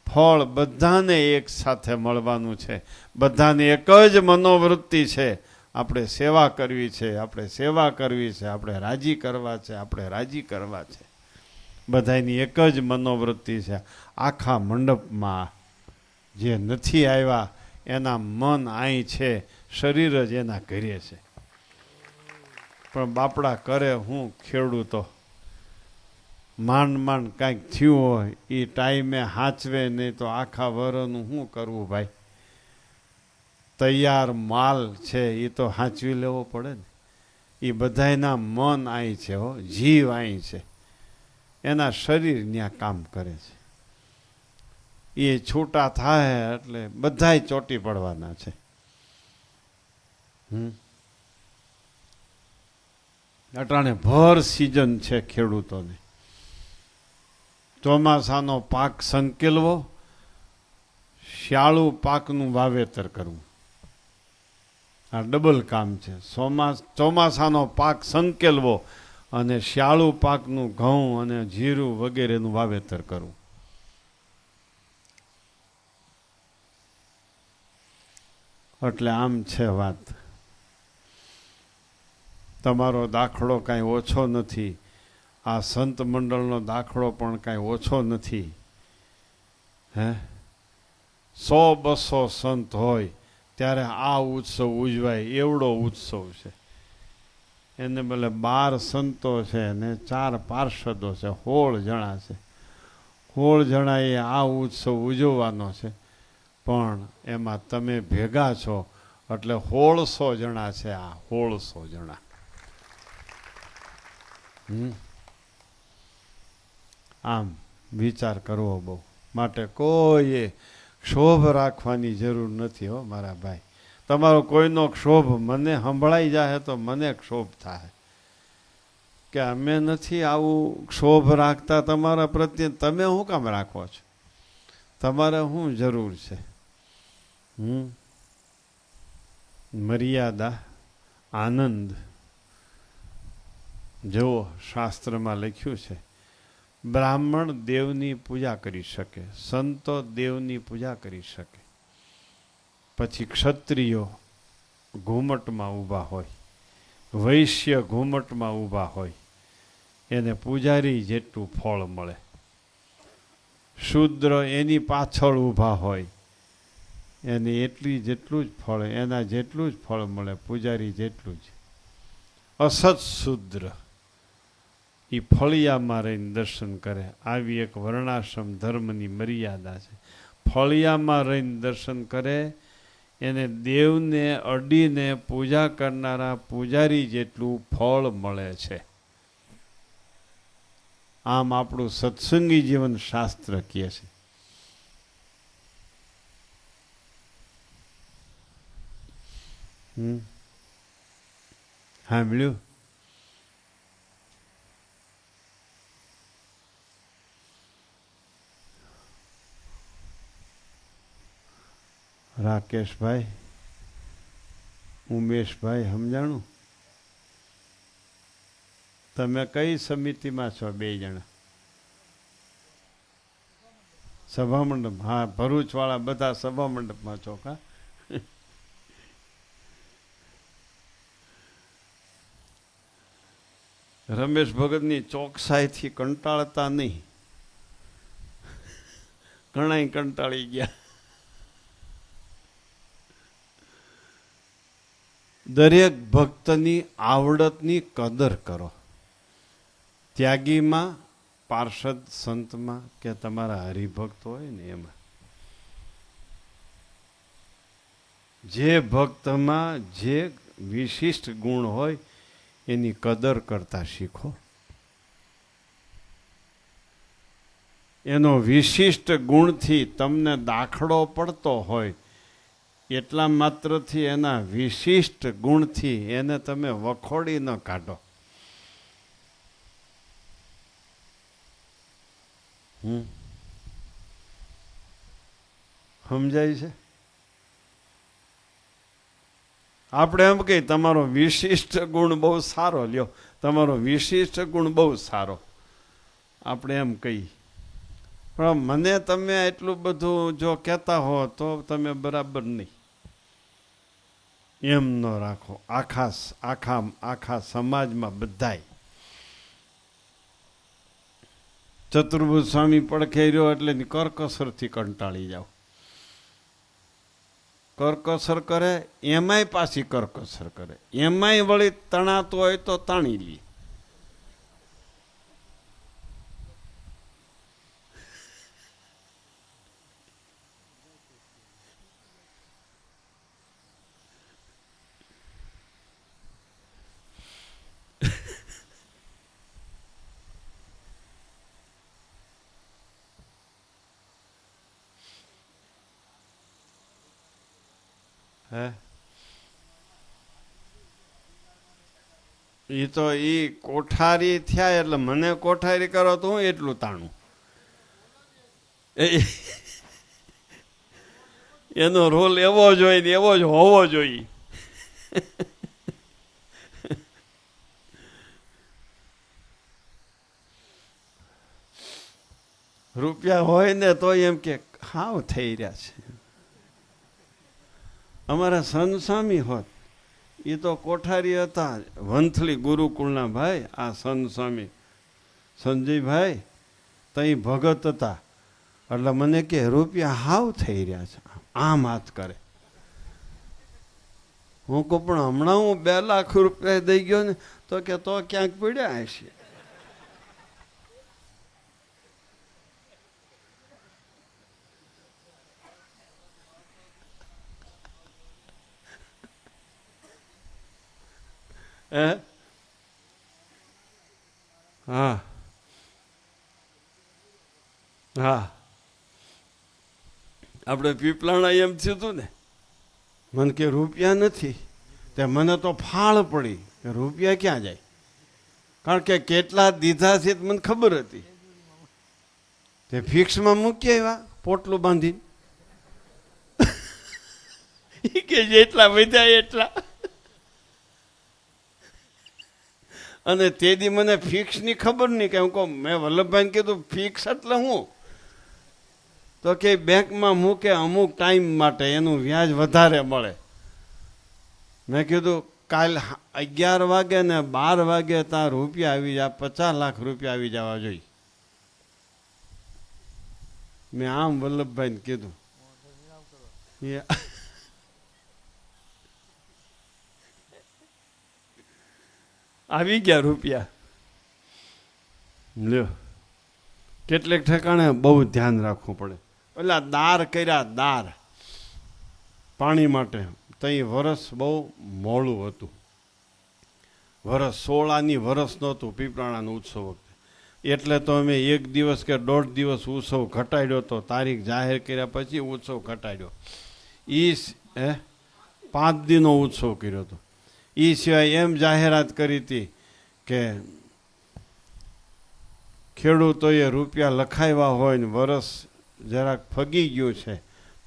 ફળ બધાને એક સાથે મળવાનું છે. બધાને એક જ મનોવૃત્તિ છે, આપણે સેવા કરવી છે, આપણે સેવા કરવી છે, આપણે રાજી કરવા છે, આપણે રાજી કરવા છે. બધાની એક જ મનોવૃત્તિ છે. આખા મંડપમાં જે નથી આવ્યા એના મન અહીં છે, શરીર જ એના ઘરે છે. પણ બાપડા કરે હું ખેડૂતો, માંડ માંડ કાંઈક થયું હોય એ ટાઈમે હાચવે નહીં તો આખા વરનું શું કરવું ભાઈ? તૈયાર માલ છે એ તો હાંચવી લેવો પડે ને. એ બધાના મન અહીં છે, હો, જીવ અહીં છે, એના શરીર ત્યાં કામ કરે છે. એ છૂટા થાય એટલે બધાય ચોંટી પડવાના છે. અટાણે ભર સિઝન છે ખેડૂતોને. ચોમાસાનો પાક સંકેલવો, શિયાળુ પાકનું વાવેતર કરવું, આ ડબલ કામ છે. ચોમાસાનો પાક સંકેલવો અને શિયાળુ પાકનું ઘઉં અને જીરું વગેરેનું વાવેતર કરવું. એટલે આમ છે વાત. તમારો દાખલો કાંઈ ઓછો નથી, આ સંત મંડળનો દાખલો પણ કાંઈ ઓછો નથી. હે 100-200 સંત હોય ત્યારે આ ઉત્સવ ઉજવાય એવડો ઉત્સવ છે. એને ભલે 12 સંતો છે ને 4 પાર્ષદો છે, 16 જણા છે. 16 જણાએ આ ઉત્સવ ઉજવવાનો છે, પણ એમાં તમે ભેગા છો એટલે 1600 જણા છે. આ 1600 જણા. આમ વિચાર કરવો બહુ. માટે કોઈએ ક્ષોભ રાખવાની જરૂર નથી હો મારા ભાઈ. તમારો કોઈનો ક્ષોભ મને સંભળાઈ જાય તો મને ક્ષોભ થાય કે અમે નથી આવું ક્ષોભ રાખતા તમારા પ્રત્યે. તમે શું કામ રાખો છો? તમારે શું જરૂર છે? મર્યાદા, આનંદ. જુઓ, શાસ્ત્રમાં લખ્યું છે, બ્રાહ્મણ દેવની પૂજા કરી શકે, સંતો દેવની પૂજા કરી શકે, પછી ક્ષત્રિયો ઘૂમટમાં ઊભા હોય, વૈશ્ય ઘૂમટમાં ઊભા હોય, એને પૂજારી જેટલું ફળ મળે. શૂદ્ર એની પાછળ ઊભા હોય, એને જેટલું જ ફળ, એના જેટલું જ ફળ મળે, પૂજારી જેટલું જ. અસત શૂદ્ર એ ફળિયામાં રહીને દર્શન કરે. આવી એક વર્ણાશ્રમ ધર્મની મર્યાદા છે. ફળિયામાં રહીને દર્શન કરે એને દેવને અડીને પૂજા કરનારા પૂજારી જેટલું ફળ મળે છે. આમ આપણું સત્સંગી જીવન શાસ્ત્ર કહે છે. સાંભળ્યું? રાકેશભાઈ, ઉમેશભાઈ, સમજાણું? તમે કઈ સમિતિમાં છો? 2 જણા સભા મંડપ. હા, ભરૂચવાળા બધા સભા મંડપમાં છો કા? રમેશ ભગતની ચોકસાઈથી કંટાળતા નહીં. ઘણાય કંટાળી ગયા. દરેક ભક્તની આવડતની કદર કરો. ત્યાગીમાં, પાર્ષદ સંતમાં કે તમારા હરિભક્ત હોય ને એમાં જે ભક્તમાં જે વિશિષ્ટ ગુણ હોય એની કદર કરતા શીખો. એનો વિશિષ્ટ ગુણથી તમને દાખલો પડતો હોય એટલા માત્રથી એના વિશિષ્ટ ગુણથી એને તમે વખોડી ન કાઢો. સમજાય છે? આપણે એમ કહીએ તમારો વિશિષ્ટ ગુણ બહુ સારો, લ્યો તમારો વિશિષ્ટ ગુણ બહુ સારો, આપણે એમ કહી. પણ મને તમે એટલું બધું જો કહેતા હો તો તમે બરાબર નહીં. એમ ન રાખો. આખા સમાજમાં બધાય. ચતુર્ભુજ સ્વામી પડખે રહ્યો એટલે કરકસરથી કંટાળી જાઓ. કરકસર કરે એમાંય પાછી કરકસર કરે, એમાંય વળી તણાતું હોય તો તાણી લે. હે એ તો કોઠારી થયા એટલે મને કોઠારી કરો તો હું એટલું તાણું. એનો રોલ એવો જ હોય ને એવો જ હોવો જોઈએ. રૂપિયા હોય ને તો એમ કે હાવ થઈ રહ્યા છે. અમારા સંત-સ્વામી હોત, એ તો કોઠારી હતા વંથલી ગુરુકુળના ભાઈ. આ સંત-સ્વામી સંજયભાઈ તઈ ભગત હતા. એટલે મને કે રૂપિયા હાવ થઈ રહ્યા છે, આમ હાથ કરે. હું કહું પણ હમણાં હું 2 લાખ રૂપિયા દઈ ગયો ને, તો કે તો ક્યાંક પડ્યા હશે. હા હા, આપણે પીપલાણા એમ થયું હતું ને, મને કે રૂપિયા નથી. તે મને તો ફાળ પડી કે રૂપિયા ક્યાં જાય, કારણ કે કેટલા દીધા છે મને ખબર હતી. તે ફિક્સમાં મૂકી આવ્યા પોટલું બાંધીને. કે જેટલા વધ્યા એટલા. અને તે દી મને ફિક્સની ખબર નહીં. કે હું કહું, મેં વલ્લભભાઈને કીધું ફિક્સ એટલે હું? તો કે બેંકમાં મૂકે અમુક ટાઈમ માટે એનું વ્યાજ વધારે મળે. મેં કીધું કાલ 11 વાગે ને 12 વાગે ત્યાં રૂપિયા આવી જાય, 50 લાખ રૂપિયા આવી જવા જોઈએ. મેં આમ વલ્લભભાઈને કીધું. આવી ગયા રૂપિયા. લ્યો, કેટલેક ઠેકાણે બહુ ધ્યાન રાખવું પડે. પેલા દાર કર્યા, દાર પાણી માટે. તઈ વરસ બહુ મોડું હતું. વરસ 16 વરસ નહોતું પીપળાણાનો ઉત્સવ વખતે. એટલે તો અમે 1 દિવસ કે 1.5 દિવસ ઉત્સવ ઘટાડ્યો હતો. તારીખ જાહેર કર્યા પછી ઉત્સવ ઘટાડ્યો. 5 દીનો ઉત્સવ કર્યો હતો. એ સિવાય એમ જાહેરાત કરી હતી કે ખેડૂતોએ રૂપિયા લખાવ્યા હોય ને વરસ જરાક ફગી ગયું છે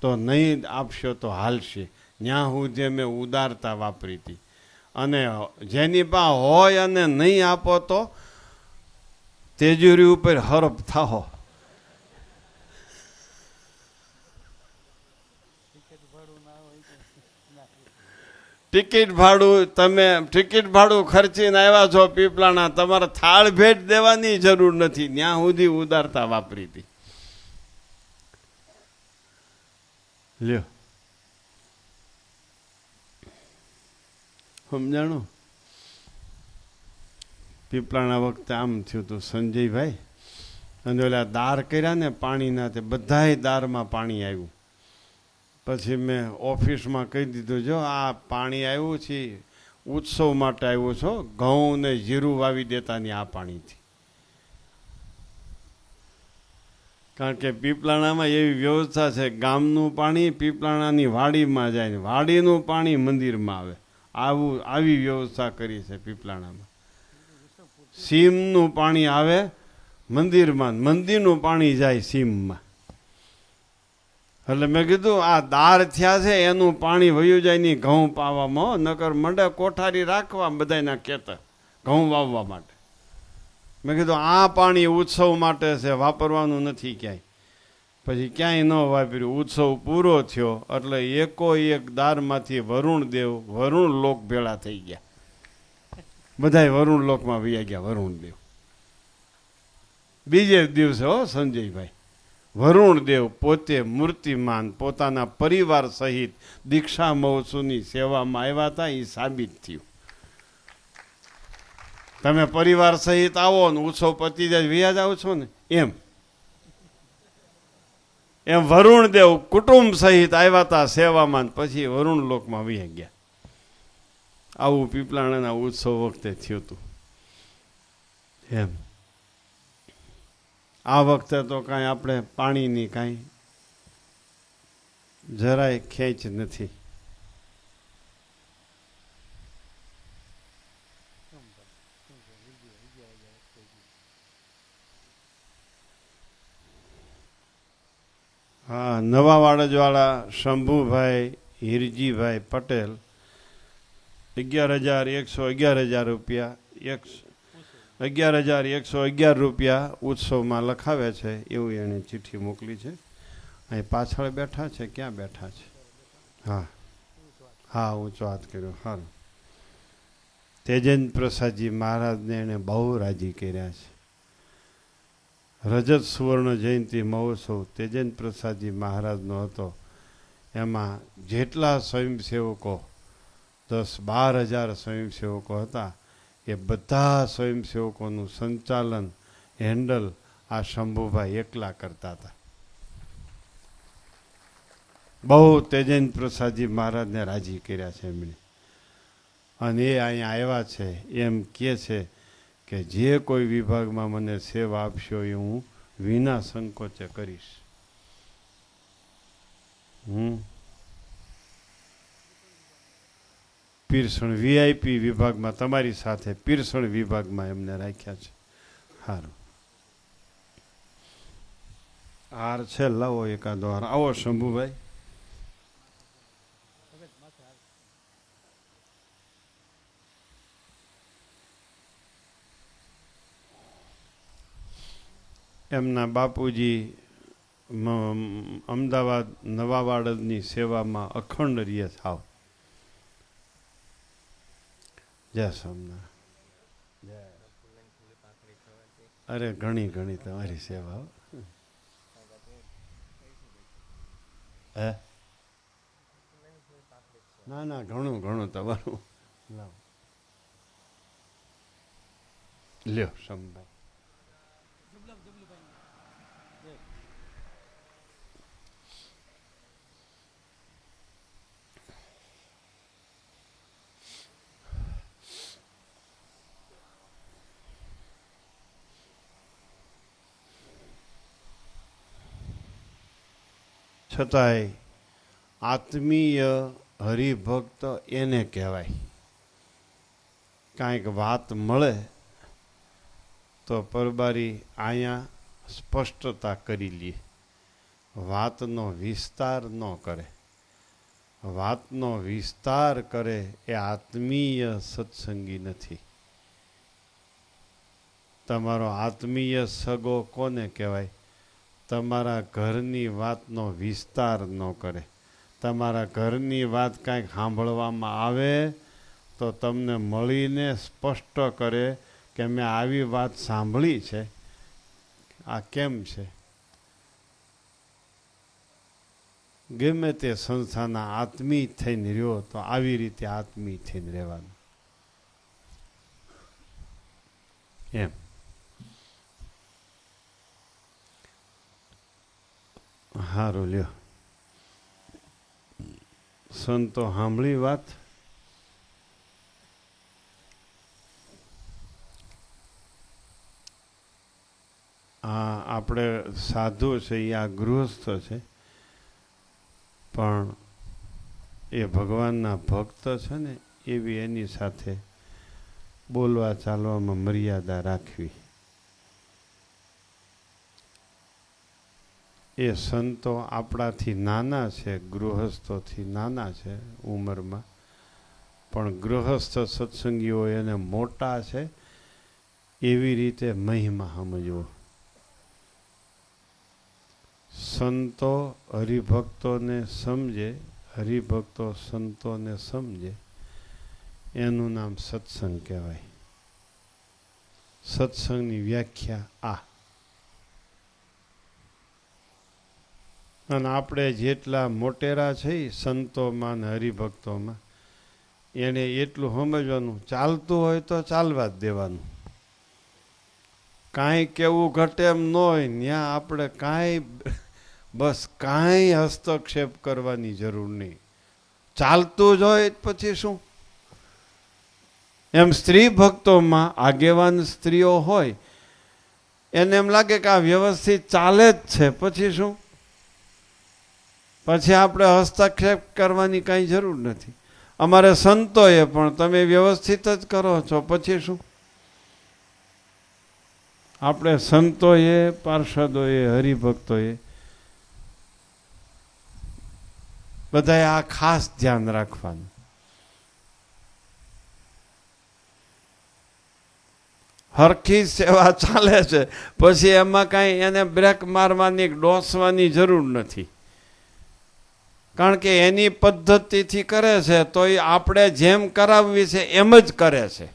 તો નહીં આપશો તો હાલશે. ત્યાં સુધી મેં ઉદારતા વાપરી હતી. અને જેની પાસે હોય અને નહીં આપો તો તેજુરી ઉપર હરફ થાઓ. ટિકિટ ભાડું ખર્ચીને આવ્યા છો પીપલાણા, તમારે થાળ ભેટ દેવાની જરૂર નથી. ત્યાં સુધી ઉદારતા વાપરી હતી. લ્યો, સમજાણું? પીપલાણા વખતે આમ થયું હતું સંજયભાઈ. અને ઓલા દાર કર્યા ને પાણીના, તે બધાય દારમાં પાણી આવ્યું. પછી મેં ઓફિસમાં કહી દીધું, જો આ પાણી આવ્યું છે ઉત્સવ માટે આવ્યું છો, ઘઉં ને જીરું વાવી દેતા નહીં આ પાણીથી. કારણ કે પીપલાણામાં એવી વ્યવસ્થા છે, ગામનું પાણી પીપલાણાની વાડીમાં જાય ને વાડીનું પાણી મંદિરમાં આવે. આવી વ્યવસ્થા કરી છે પીપલાણામાં. સીમનું પાણી આવે મંદિરમાં, મંદિરનું પાણી જાય સીમમાં. એટલે મેં કીધું આ દાર થયા છે એનું પાણી વયું જાય નહીં ઘઉં પાવામાં, નકર મંડે કોઠારી રાખવા બધાના ખેતર ઘઉં વાવવા માટે. મેં કીધું આ પાણી ઉત્સવ માટે છે, વાપરવાનું નથી ક્યાંય. પછી ક્યાંય ન વાપર્યું. ઉત્સવ પૂરો થયો એટલે 1 દારમાંથી વરુણદેવ વરુણ લોક ભેળા થઈ ગયા. બધાય વરુણ લોકમાં વયા ગયા. વરુણદેવ બીજે દિવસે હો સંજયભાઈ, વરુણદેવ પોતે મૂર્તિમાન પોતાના પરિવાર સહિત દીક્ષા મહોત્સવની સેવામાં આવ્યા હતા. એ સાબિત થયું. તમે પરિવાર સહિત આવો ને ઉત્સવ પતી જાય વ્યાજ આવો છો ને, એમ વરુણદેવ કુટુંબ સહિત આવ્યા હતા સેવામાં, પછી વરુણ લોકમાં વહી ગયા. આવું પીપલાણાના ઉત્સવ વખતે થયું હતું. એમ આ વખતે તો કાંઈ આપણે પાણીની કાંઈ જરાય ખેંચ નથી. હા, નવા વાડજવાળા શંભુભાઈ હિરજીભાઈ પટેલ 11,111 રૂપિયા 11,111 રૂપિયા ઉત્સવમાં લખાવે છે એવું એણે ચિઠ્ઠી મોકલી છે. અહીં પાછળ બેઠા છે, ક્યાં બેઠા છે? હા, હા, ઊંચો હાથ કર્યો. સારું. તેજેન્દ્ર પ્રસાદજી મહારાજને એને બહુ રાજી કર્યા છે. રજત સુવર્ણ જયંતિ મહોત્સવ તેજેન્દ્ર પ્રસાદજી મહારાજનો હતો. એમાં જેટલા સ્વયંસેવકો 10-12 હજાર સ્વયંસેવકો હતા એ બધા સ્વયંસેવકોનું સંચાલન હેન્ડલ આ શંભુભાઈ એકલા કરતા હતા. બહુ તેજેન્દ્ર પ્રસાદજી મહારાજને રાજી કર્યા છે એમણે. અને એ અહીંયા આવ્યા છે એમ કહે છે કે જે કોઈ વિભાગમાં મને સેવા આપશો એ હું વિના સંકોચે કરીશ. પીરસણ વીઆઈપી વિભાગમાં તમારી સાથે પીરસણ વિભાગમાં એમને રાખ્યા છે. સારું. હાર છે, લાવો એકાદો હાર. આવો શંભુભાઈ. એમના બાપુજી અમદાવાદ નવાવાડની સેવામાં અખંડ રહીએ થાવ. જય સોમનાથ. અરે ઘણી ઘણી તમારી સેવા. હે ના ના, ઘણું ઘણું તમારું. લ્યો સમભાઈ. છતાંય આત્મીય હરિભક્ત એને કહેવાય. કાંઈક વાત મળે તો પરબારી અહીંયા સ્પષ્ટતા કરી લે. વાતનો વિસ્તાર ન કરે. વાતનો વિસ્તાર કરે એ આત્મીય સત્સંગી નથી. તમારો આત્મીય સગો કોને કહેવાય? તમારા ઘરની વાતનો વિસ્તાર ન કરે. તમારા ઘરની વાત કાંઈક સાંભળવામાં આવે તો તમને મળીને સ્પષ્ટ કરે કે મેં આવી વાત સાંભળી છે, આ કેમ છે. ગમે તે સંસ્થાના આત્મી થઈને રહ્યો તો આવી રીતે આત્મી થઈને રહેવાનું એમ. હારું લ્યો. સંતો સાંભળી વાત. આ આપણે સાધુ છે એ આ ગૃહસ્થ છે પણ એ ભગવાનના ભક્ત છે ને એવી એની સાથે બોલવા ચાલવામાં મર્યાદા રાખવી. એ સંતો આપણાથી નાના છે, ગૃહસ્થોથી નાના છે ઉંમરમાં, પણ ગૃહસ્થ સત્સંગીઓ એને મોટા છે એવી રીતે મહિમા સમજવો. સંતો હરિભક્તોને સમજે, હરિભક્તો સંતોને સમજે, એનું નામ સત્સંગ કહેવાય. સત્સંગની વ્યાખ્યા આ. અને આપણે જેટલા મોટેરા છે સંતોમાં ને હરિભક્તોમાં, એને એટલું સમજવાનું, ચાલતું હોય તો ચાલવા જ દેવાનું. કાંઈ કેવું ઘટે એમ ન હોય ત્યાં આપણે કાંઈ હસ્તક્ષેપ કરવાની જરૂર નહીં. ચાલતું જ હોય પછી શું. એમ સ્ત્રી ભક્તોમાં આગેવાન સ્ત્રીઓ હોય એને એમ લાગે કે આ વ્યવસ્થિત ચાલે જ છે, પછી શું, પછી આપણે હસ્તક્ષેપ કરવાની કાંઈ જરૂર નથી. અમારે સંતોએ પણ તમે વ્યવસ્થિત જ કરો છો, પછી શું. આપણે સંતોએ, પાર્ષદોએ, હરિભક્તોએ બધાએ આ ખાસ ધ્યાન રાખવાનું. હરખી સેવા ચાલે છે પછી એમાં કાંઈ એને બ્રેક મારવાની, ડોસવાની જરૂર નથી. કારણ કે એની પદ્ધતિથી કરે છે તો એ આપણે જેમ કરાવવી છે એમ જ કરે છે.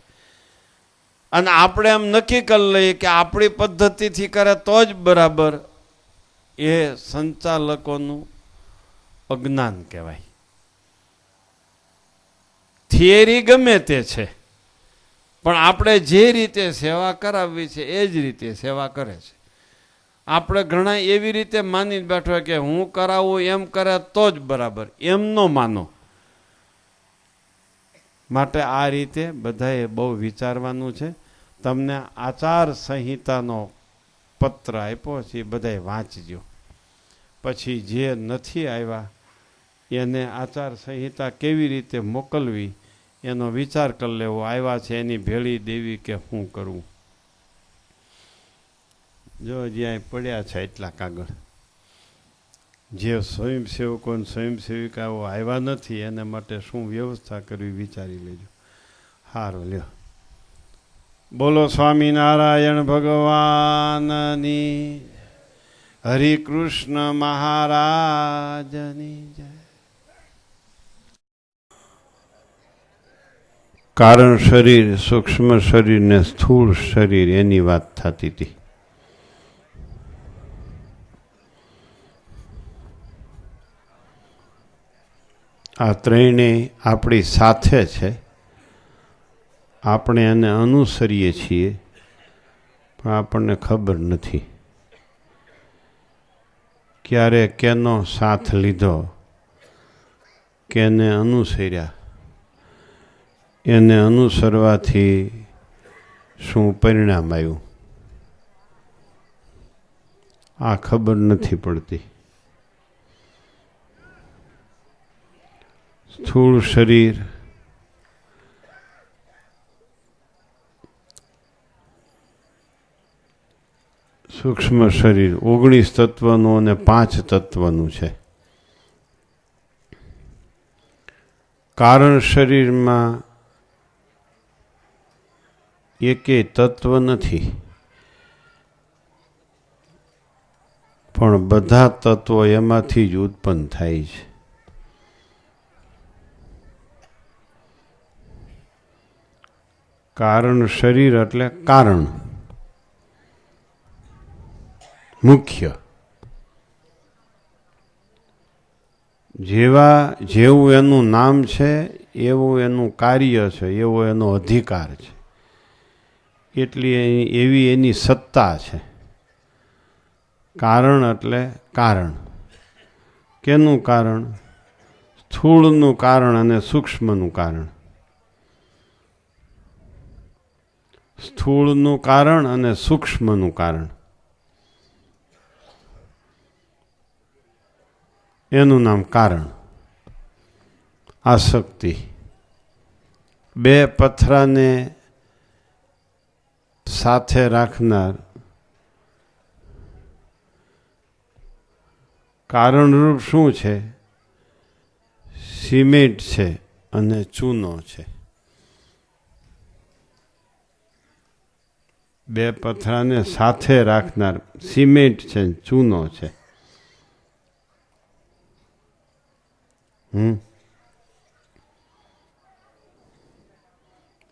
અને આપણે એમ નક્કી કરી લઈએ કે આપણી પદ્ધતિથી કરે તો જ બરાબર. એ સંચાલકોનું અજ્ઞાન કહેવાય. થિયરી ગમે તે છે, પણ આપણે જે રીતે સેવા કરાવવી છે એ જ રીતે સેવા કરે છે. આપણે ઘણા એવી રીતે માની બેઠો કે હું કરાવું એમ કરે તો જ બરાબર, એમ ન માનો. માટે આ રીતે બધાએ બહુ વિચારવાનું છે. તમને આચાર સંહિતાનો પત્ર આપ્યો છે, એ બધાએ વાંચજો. પછી જે નથી આવ્યા એને આચાર સંહિતા કેવી રીતે મોકલવી એનો વિચાર કરી લેવો. આવ્યા છે એની ભેળી દેવી કે શું કરવું. જો જ્યાં પડ્યા છે એટલા કાગળ. જે સ્વયંસેવકો અને સ્વયંસેવિકાઓ આવ્યા નથી એને માટે શું વ્યવસ્થા કરવી વિચારી લેજો. સારું લ્યો. બોલો સ્વામિનારાયણ ભગવાનની, હરિકૃષ્ણ મહારાજની જય. કારણ શરીર, સૂક્ષ્મ શરીર ને સ્થૂળ શરીર એની વાત થતી હતી. આ ત્રણેય આપણી સાથે છે. આપણે એને અનુસરીએ છીએ પણ આપણને ખબર નથી ક્યારે કેનો સાથ લીધો, કેને અનુસર્યા, એને અનુસરવાથી શું પરિણામ આવ્યું આ ખબર નથી પડતી. સ્થૂળ શરીર, સૂક્ષ્મ શરીર 19 તત્વનું અને 5 તત્વનું છે. કારણ શરીરમાં એકેય તત્વ નથી, પણ બધા તત્વો એમાંથી જ ઉત્પન્ન થાય છે. કારણ શરીર એટલે કારણ, મુખ્ય. જેવું એનું નામ છે એવું એનું કાર્ય છે, એવો એનો અધિકાર છે, એટલી એવી એની સત્તા છે. કારણ એટલે કારણ. કેનું કારણ? સ્થૂળનું કારણ અને સૂક્ષ્મનું કારણ. સ્થૂળનું કારણ અને સૂક્ષ્મનું કારણ, એનું નામ કારણ. આસક્તિ. બે પથરાને સાથે રાખનાર કારણરૂપ શું છે? સિમેન્ટ છે અને ચૂનો છે. બે પથરાને સાથે રાખનાર સિમેન્ટ છે, ચૂનો છે.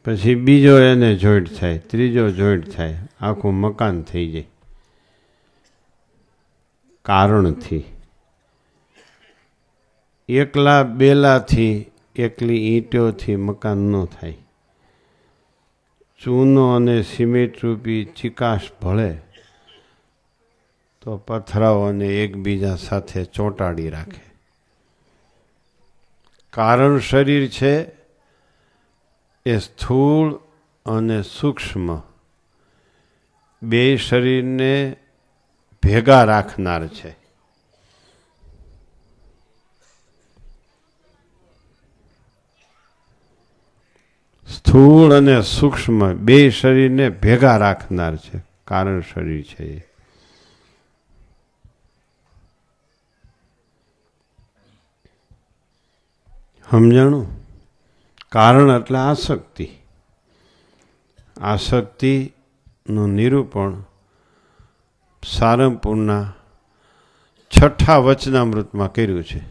પછી બીજો એને જોઈન્ટ થાય, ત્રીજો જોઈન્ટ થાય, આખું મકાન થઈ જાય. કારણથી. એકલા બેલાથી, એકલી ઈંટોથી મકાન ન થાય. ચૂનો અને સિમેન્ટ રૂપી ચિકાશ ભળે તો પથરાઓને એકબીજા સાથે ચોંટાડી રાખે. કારણ શરીર છે એ સ્થૂળ અને સૂક્ષ્મ બે શરીરને ભેગા રાખનાર છે. સ્થૂળ અને સૂક્ષ્મ બે શરીરને ભેગા રાખનાર છે, કારણ શરીર છે એ. સમજાણું? કારણ એટલે આસક્તિ. આસક્તિનું નિરૂપણ સારંગપુરના 6ઠા વચનામૃતમાં કર્યું છે.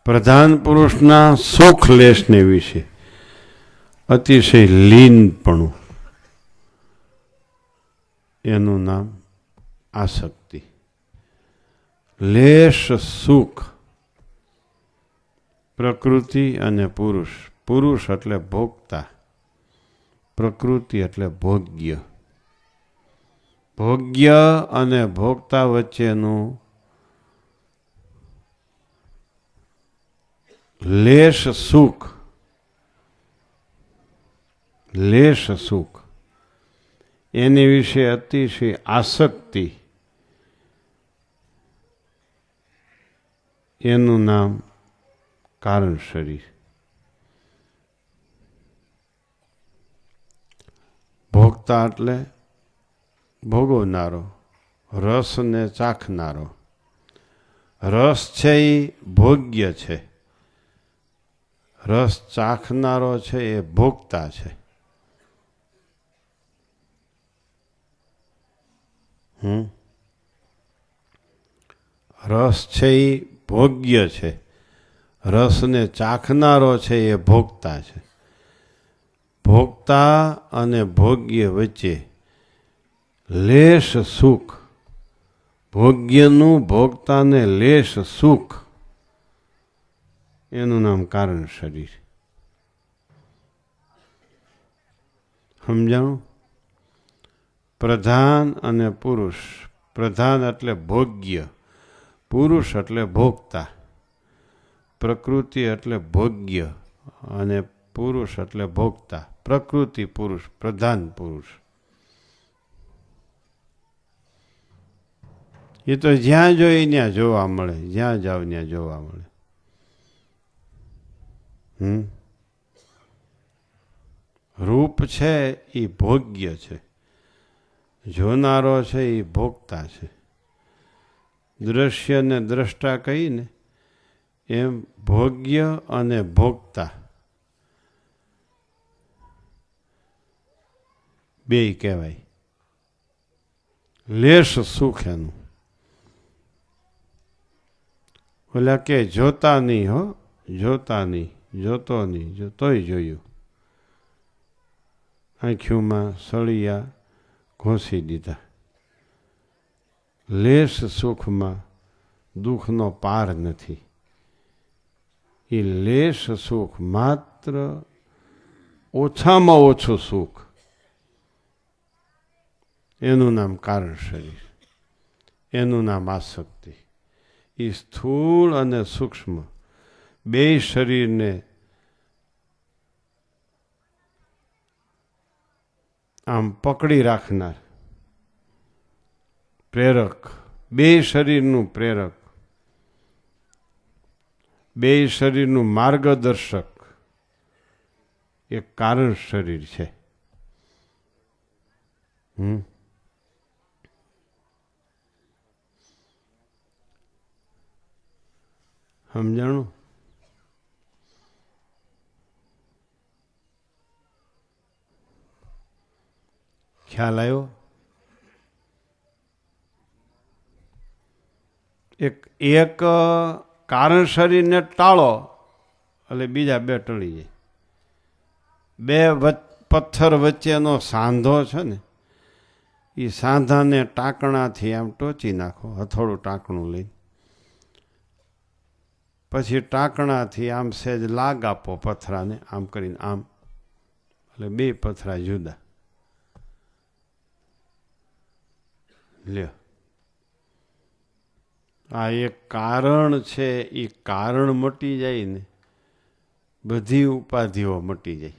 પ્રધાન પુરુષના સુખ લેશને વિશે અતિશય લીનપણું, એનું નામ આસક્તિ. લેશ સુખ. પ્રકૃતિ અને પુરુષ. પુરુષ એટલે ભોગતા, પ્રકૃતિ એટલે ભોગ્ય. ભોગ્ય અને ભોગતા વચ્ચેનું લેશ સુખ, લેશ સુખ, એની વિશે અતિશય આસક્તિ, એનું નામ કારણ શરીર. ભોગતા એટલે ભોગવનારો, રસને ચાખનારો. રસ છે એ ભોગ્ય છે, રસ ચાખનારો છે એ ભોગતા છે. રસ છે એ ભોગ્ય છે, રસને ચાખનારો છે એ ભોગતા છે. ભોગતા અને ભોગ્ય વચ્ચે લેશ સુખ, ભોગ્યનું ભોગતાને લેશ સુખ, એનું નામ કારણ શરીર. સમજાણું? પ્રધાન અને પુરુષ. પ્રધાન એટલે ભોગ્ય, પુરુષ એટલે ભોગતા, પ્રકૃતિ એટલે ભોગ્ય અને પુરુષ એટલે ભોગતા. પ્રકૃતિ પુરુષ, પ્રધાન પુરુષ. એ તો જ્યાં જોઈએ ત્યાં જોવા મળે, જ્યાં જાવ ત્યાં જોવા મળે. રૂપ છે એ ભોગ્ય છે, જોનારો છે એ ભોગતા છે. દ્રશ્ય ને દ્રષ્ટા કહીને એમ ભોગ્ય અને ભોગતા બેય કહેવાય. લેશ સુખ એનું. ઓલા કે જોતા નહીં, હો જોતા નહીં, જોતો નહીં, જોતોય જોયું. આંખોમાં સળિયા ઘોંસી દીધા. લેશ સુખમાં દુઃખનો પાર નથી. એ લેશ સુખ માત્ર ઓછામાં ઓછું સુખ, એનું નામ કારણ શરીર, એનું નામ આસક્તિ. એ સ્થૂળ અને સૂક્ષ્મ બે શરીરને આમ પકડી રાખનાર પ્રેરક, બે શરીરનું પ્રેરક, બે શરીરનું માર્ગદર્શક એક કારણ શરીર છે. સમજાણું? ખ્યાલ આવ્યો? એક કારણ શરીરને ટાળો એટલે બીજા બે ટળી જાય. બે પથ્થર વચ્ચેનો સાંધો છે ને, એ સાંધાને ટાંકણાથી આમ ટોચી નાખો, હથોડું ટાંકણું લઈને. પછી ટાંકણાથી આમ સહેજ લાગ આપો પથરાને, આમ કરીને આમ, એટલે બે પથરા જુદા. લ્યો, આ એક કારણ છે. એ કારણ મટી જાય ને બધી ઉપાધિઓ મટી જાય.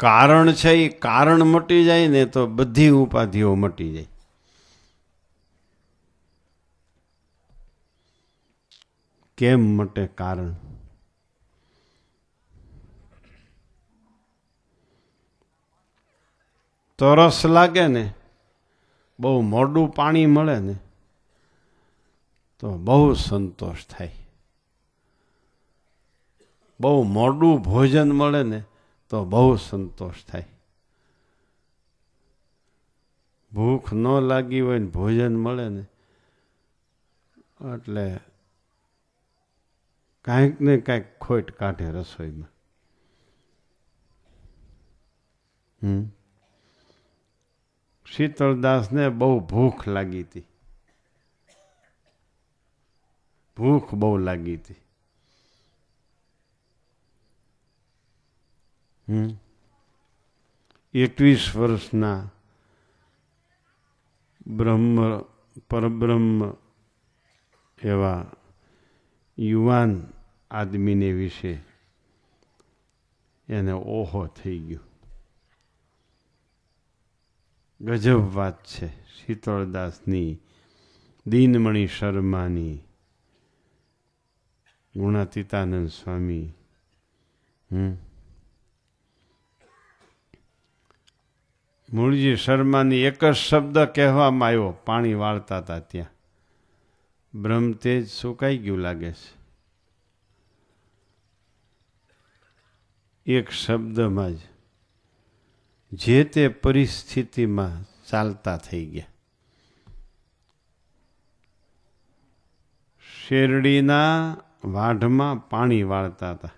કારણ છે એ કારણ મટી જાય ને તો બધી ઉપાધિઓ મટી જાય. કેમ મટે કારણ? તરસ લાગે ને, બહુ મોડું પાણી મળે ને તો બહુ સંતોષ થાય. બહુ મોડું ભોજન મળે ને તો બહુ સંતોષ થાય. ભૂખ ન લાગી હોય ને ભોજન મળે ને એટલે કાંઈક ને કાંઈક ખોટ કાઢે રસોઈમાં. શીતળદાસને બહુ ભૂખ લાગી હતી. ભૂખ બહુ લાગી હતી. 21 વર્ષના પરબ્રહ્મ એવા યુવાન આદમીને વિશે એને ઓહો થઈ ગયો. ગજબ વાત છે. શીતળદાસની, દીનમણી શર્માની, ગુણાતીતાનંદ સ્વામી, મૂળજી શર્માની એક જ શબ્દ કહેવામાં આવ્યો, પાણી વાળતા હતા ત્યાં. બ્રહ્મતેજ સુકાઈ ગયું લાગે છે. એક શબ્દમાં જ જે તે પરિસ્થિતિમાં ચાલતા થઈ ગયા. શેરડીના વાઢમાં પાણી વાળતા હતા,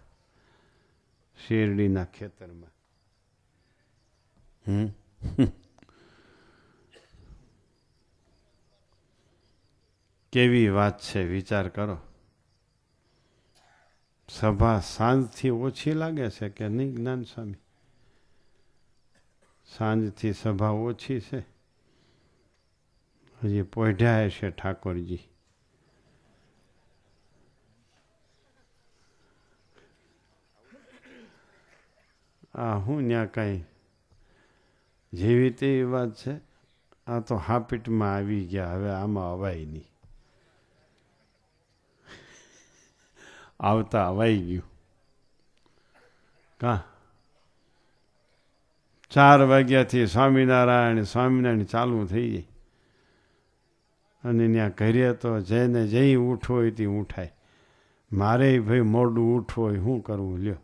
શેરડીના ખેતરમાં. કેવી વાત છે, વિચાર કરો. સભા સાંજથી ઓછી લાગે છે કે નહીં જ્ઞાન સ્વામી? સાંજથી સભા ઓછી છે. હજી પોઢ્યા છે ઠાકોરજી. હું ત્યાં કાંઈ જેવી તેવી વાત છે. આ તો હાપીટમાં આવી ગયા, હવે આમાં અવાય નહીં. આવતા અવાઈ ગયું. કા 4 વાગ્યાથી સ્વામિનારાયણ સ્વામિનારાયણ ચાલુ થઈ જાય. અને ત્યાં ઘરે તો જેને જઈ ઉઠવું હોય તે ઉઠાય. મારે ભાઈ મોડું ઉઠવું હોય, શું કરવું લ્યો?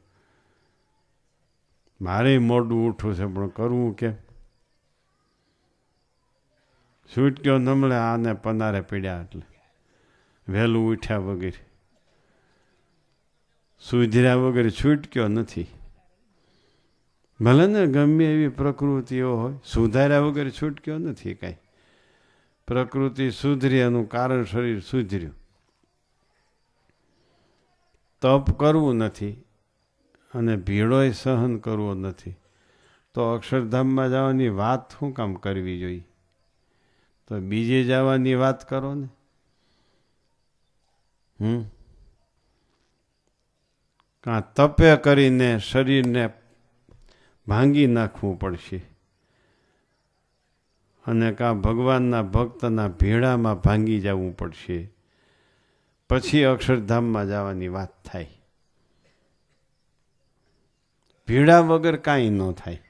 મારે મોડું ઉઠવું છે, પણ કરવું કેમ? છૂટક્યો નમળે આને પનારે પીડ્યા. એટલે વહેલું ઉઠ્યા વગેરે, સુધર્યા વગેરે છૂટક્યો નથી. ભલે ને ગમે એવી પ્રકૃતિઓ હોય, સુધાર્યા વગેરે છૂટક્યો નથી કાંઈ. પ્રકૃતિ સુધરી, એનું કારણ શરીર સુધર્યું. તપ કરવું નથી અને ભીડોય સહન કરવો નથી, તો અક્ષરધામમાં જવાની વાત શું કામ કરવી જોઈએ? તો બીજે જવાની વાત કરો ને. કાં તપે કરીને શરીરને ભાંગી નાખવું પડશે, અને કાં ભગવાનના ભક્તના ભેડામાં ભાંગી જવું પડશે, પછી અક્ષરધામમાં જવાની વાત થાય. ભીડા વગર કાંઈ ન થાય.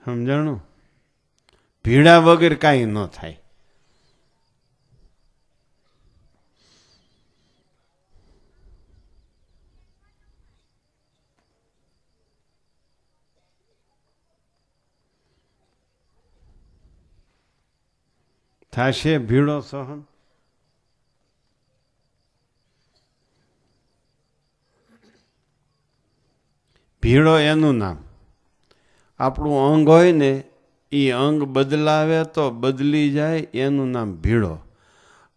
સમજાણું? ભીડા વગર કાંઈ ન થાય. થાશે ભીડો સહન? ભીડો એનું નામ. આપણું અંગ હોય ને, એ અંગ બદલાવે તો બદલી જાય, એનું નામ ભીડો.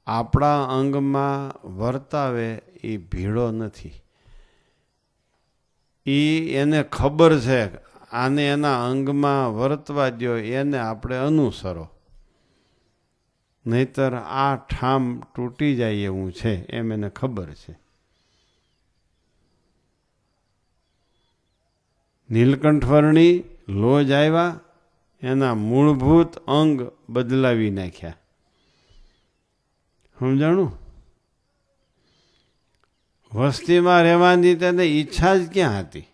આપણા અંગમાં વર્તાવે એ ભીડો નથી. એને ખબર છે આને એના અંગમાં વર્તવા દો, એને આપણે અનુસરો, નહીતર આ ઠામ તૂટી જાય એવું છે, એમ એને ખબર છે. નીલકંઠવર્ણી લોજ આવ્યા, એના મૂળભૂત અંગ બદલાવી નાખ્યા. સમજાણું? વસ્તીમાં રહેવાની તેને ઈચ્છા જ ક્યાં હતી?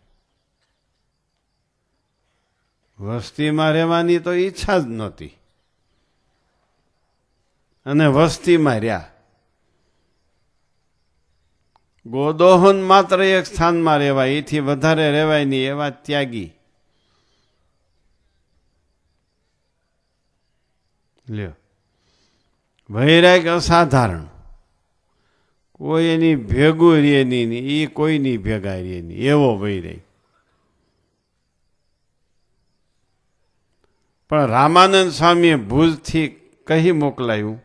વસ્તીમાં રહેવાની તો ઈચ્છા જ નહોતી, અને વસ્તીમાં રહ્યા. ગોદોહન માત્ર એક સ્થાનમાં રહેવાય, એથી વધારે રહેવાય નહીં, એવા ત્યાગી. લ્યો, વૈરાગ અસાધારણ, કોઈ એની ભેગું રે નહીં, એ કોઈની ભેગા રે નહીં, એવો વૈરાગ. પણ રામાનંદ સ્વામીએ ભુજથી કહી મોકલાયું,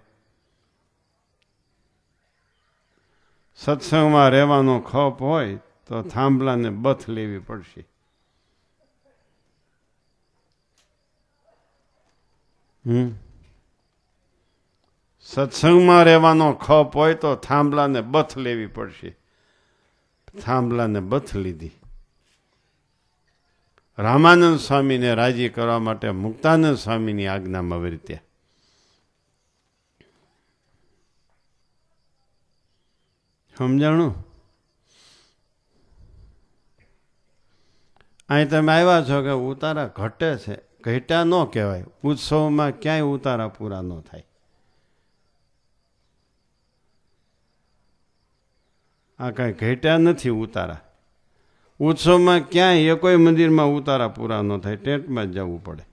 સત્સંગમાં રહેવાનો ખપ હોય તો થાંભલાને બથ લેવી પડશે. સત્સંગમાં રહેવાનો ખપ હોય તો થાંભલાને બથ લેવી પડશે. થાંભલાને બથ લીધી. રામાનંદ સ્વામીને રાજી કરવા માટે મુક્તાનંદ સ્વામીની આજ્ઞામાં વર્ત્યા. સમજાણું? અહીં તમે આવ્યા છો કે ઉતારા ઘટે છે, ઘટ્યા ન કહેવાય. ઉત્સવમાં ક્યાંય ઉતારા પૂરા ન થાય. આ કાંઈ ઘટ્યા નથી ઉતારા. ઉત્સવમાં ક્યાંય એ કોઈ મંદિરમાં ઉતારા પૂરા ન થાય, ટેન્ટમાં જ જવું પડે.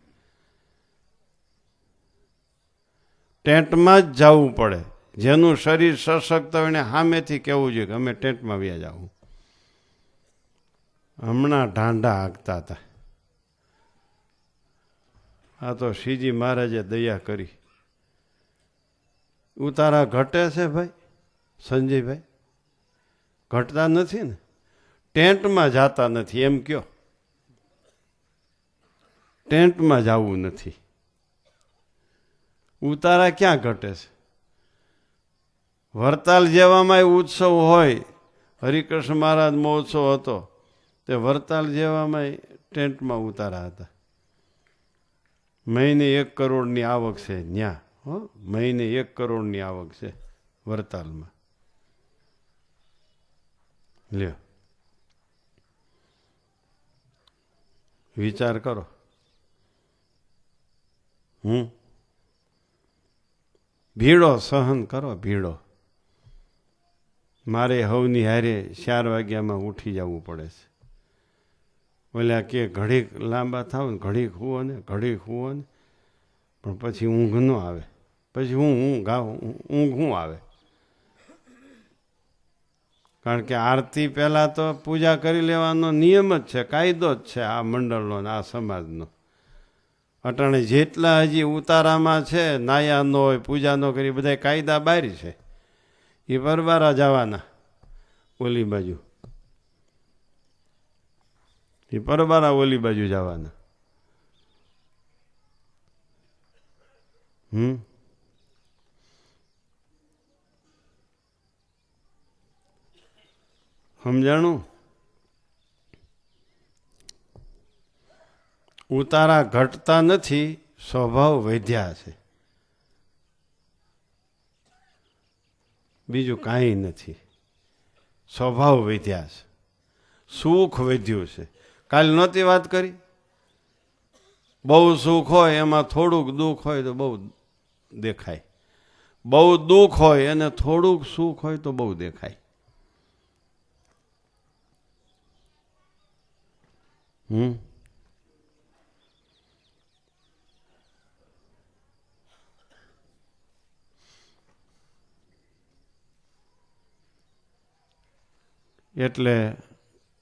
ટેન્ટમાં જ જવું પડે. જેનું શરીર સશક્ત હોય એને સામેથી કહેવું જોઈએ કે અમે ટેન્ટમાં વ્યા જાવું. હમણાં ઢાંઢા હાંકતા હતા. આ તો શ્રીજી મહારાજે દયા કરી. ઉતારા ઘટે છે ભાઈ સંજયભાઈ? ઘટતા નથી ને. ટેન્ટમાં જાતા નથી એમ કયો. ટેન્ટમાં જવું નથી. ઉતારા ક્યાં ઘટે છે? વરતાલ જેવામાં ઉત્સવ હોય. હરિકૃષ્ણ મહારાજ મહોત્સવ હતો તે વરતાલ જેવામાં ટેન્ટમાં ઉતારા હતા. મહિને 1 કરોડની આવક છે ન્યા. મહિને 1 કરોડની આવક છે વરતાલમાં. લ્યો, વિચાર કરો. ભીડો સહન કરો, ભીડો. મારે હવની હારે 4 વાગ્યામાં ઉઠી જવું પડે છે. ઓલા કે ઘડીક લાંબા થાવ ને ઘડીક હુવો ને ઘડીક હુવો ને, પણ પછી ઊંઘ ન આવે. પછી ઊંઘ શું આવે? કારણ કે આરતી પહેલાં તો પૂજા કરી લેવાનો નિયમ જ છે, કાયદો જ છે આ મંડળનો ને આ સમાજનો. અટાણે જેટલા હજી ઉતારામાં છે, નાયા ન હોય, પૂજા ન કરી, બધા કાયદા બહાર છે. એ પરબારા જવાના ઓલી બાજુ, એ પરબારા ઓલી બાજુ જવાના. સમજાણું? ઉતારા ઘટતા નથી, સ્વભાવ વધ્યા છે. બીજું કાંઈ નથી. સ્વભાવ વધ્યા છે, સુખ વધ્યું છે. કાલ નહોતી વાત કરી, બહુ સુખ હોય એમાં થોડુંક દુઃખ હોય તો બહુ દેખાય. બહુ દુઃખ હોય અને થોડુંક સુખ હોય તો બહુ દેખાય. એટલે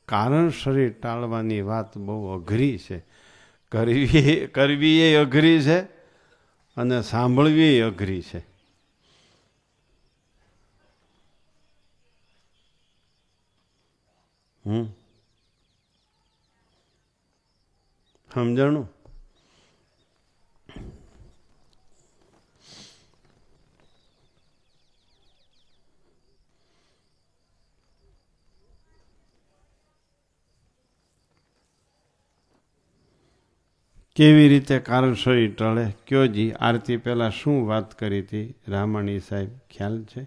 કારણ શરીર ટાળવાની વાત બહુ અઘરી છે. કરવી એ અઘરી છે અને સાંભળવી એ અઘરી છે. સમજાણું? કેવી રીતે કારણ શરીર ટળે? કયો જી, આરતી પહેલા શું વાત કરી હતી રામાણી સાહેબ, ખ્યાલ છે?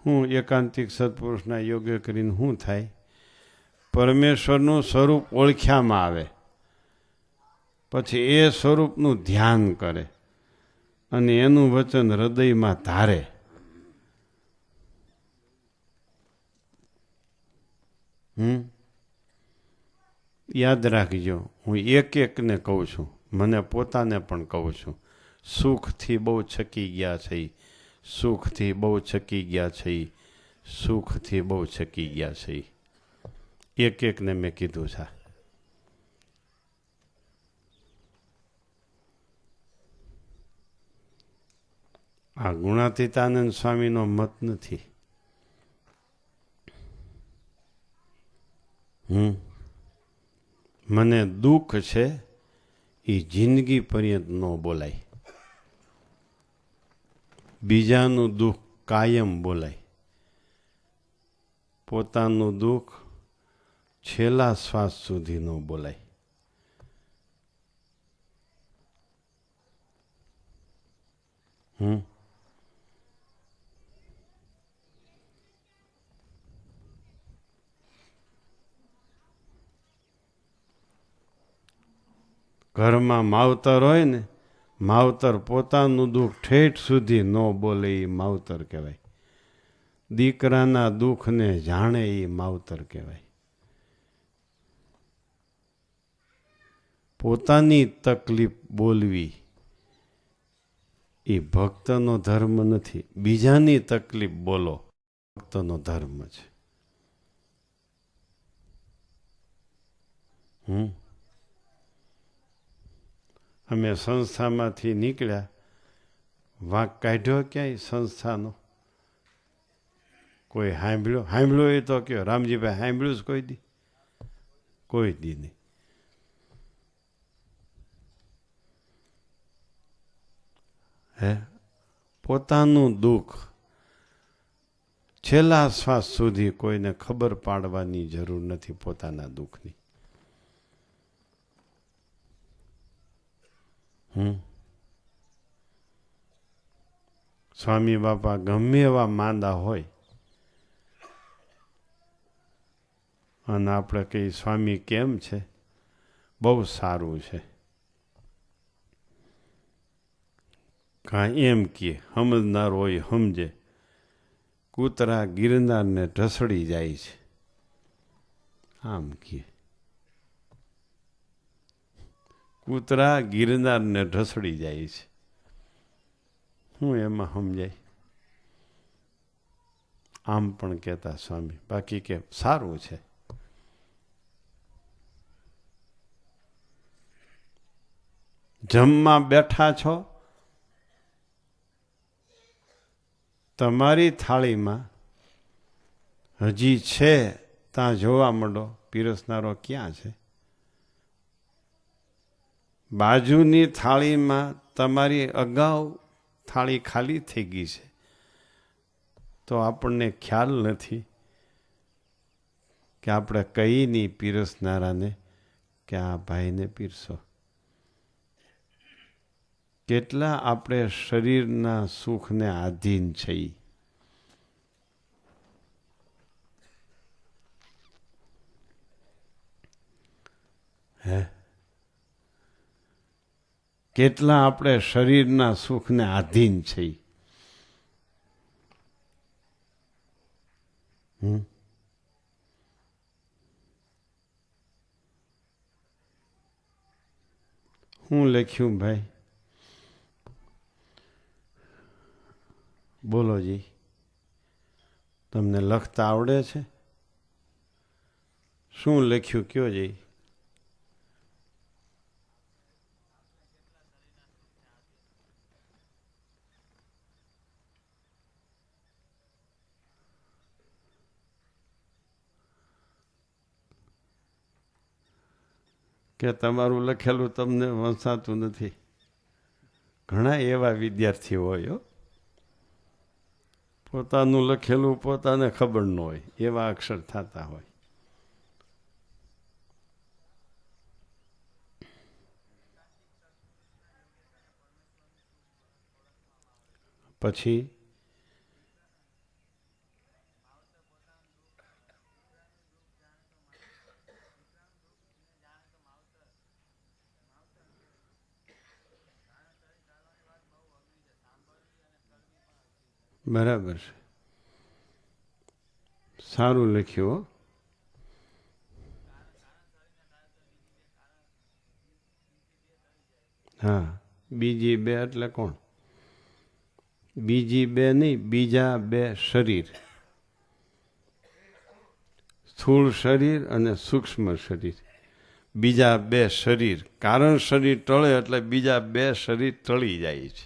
હું એકાંતિક સત્પુરુષના યોગ્ય કરીને શું થાય? પરમેશ્વરનું સ્વરૂપ ઓળખ્યામાં આવે. પછી એ સ્વરૂપનું ધ્યાન કરે અને એનું વચન હૃદયમાં ધારે. યાદ રાખજો, હું એક એકને કહું છું, મને પોતાને પણ કહું છું. સુખથી બહુ છકી ગયા છે, સુખથી બહુ છકી ગયા છે, સુખથી બહુ છકી ગયા છે. એક એકને મેં કીધું છે. આ ગુણાતીતાનંદ સ્વામીનો મત નથી. મને દુઃખ છે એ જિંદગી પર્યંત ન બોલાય. બીજાનું દુઃખ કાયમ બોલાય. પોતાનું દુઃખ છેલ્લા શ્વાસ સુધી ન બોલાય. ઘરમાં માવતર હોય ને, માવતર પોતાનું દુઃખ ઠેઠ સુધી ન બોલે એ માવતર કહેવાય. દીકરાના દુઃખને જાણે એ માવતર કહેવાય. પોતાની તકલીફ બોલવી એ ભક્તનો ધર્મ નથી. બીજાની તકલીફ બોલો ભક્તનો ધર્મ છે. અમે સંસ્થામાંથી નીકળ્યા, વાંક કાઢ્યો ક્યાંય સંસ્થાનો? કોઈ સાંભળ્યો એ તો કયો, રામજીભાઈ સાંભળ્યું જ કોઈ દી? કોઈ દી નહીં. હે, પોતાનું દુઃખ છેલ્લા શ્વાસ સુધી કોઈને ખબર પાડવાની જરૂર નથી પોતાના દુઃખની. સ્વામી બાપા ગમે એવા માંદા હોય અને આપણે કહીએ સ્વામી કેમ છે? બહુ સારું છે. કાંઈ એમ કે સમજનાર હોય સમજે, કૂતરા ગિરનારને ઢસડી જાય છે, આમ કે કૂતરા ગિરનારને ઢસડી જાય છે. હું એમાં સમજાય? આમ પણ કહેતા સ્વામી. બાકી કે સારું છે. જમવા બેઠા છો, તમારી થાળીમાં હજી છે ત્યાં જોવા માંડો, પીરસનારો ક્યાં છે? બાજુની થાળીમાં તમારી અગાઉ થાળી ખાલી થઈ ગઈ છે, તો આપણને ખ્યાલ નથી કે આપણે કઈ નહીં પીરસનારાને કે આ ભાઈને પીરસો. કેટલા આપણે શરીરના સુખને આધીન છીએ. હે, કેટલા આપણે શરીરના સુખને આધીન છીએ. હું લખ્યું ભાઈ? બોલો જી, તમને લખતા આવડે છે? શું લખ્યું કયો જી? કે તમારું લખેલું તમને વંચાતું નથી. ઘણા એવા વિદ્યાર્થીઓ હોય, પોતાનું લખેલું પોતાને ખબર ન હોય એવા અક્ષર થતા હોય. પછી બરાબર છે, સારું લખ્યું હો. હા, બીજી બે એટલે કોણ? બીજી બે નહીં, બીજા બે શરીર, સ્થૂળ શરીર અને સૂક્ષ્મ શરીર. બીજા બે શરીર, કારણ શરીર ટળે એટલે બીજા બે શરીર ટળી જાય છે.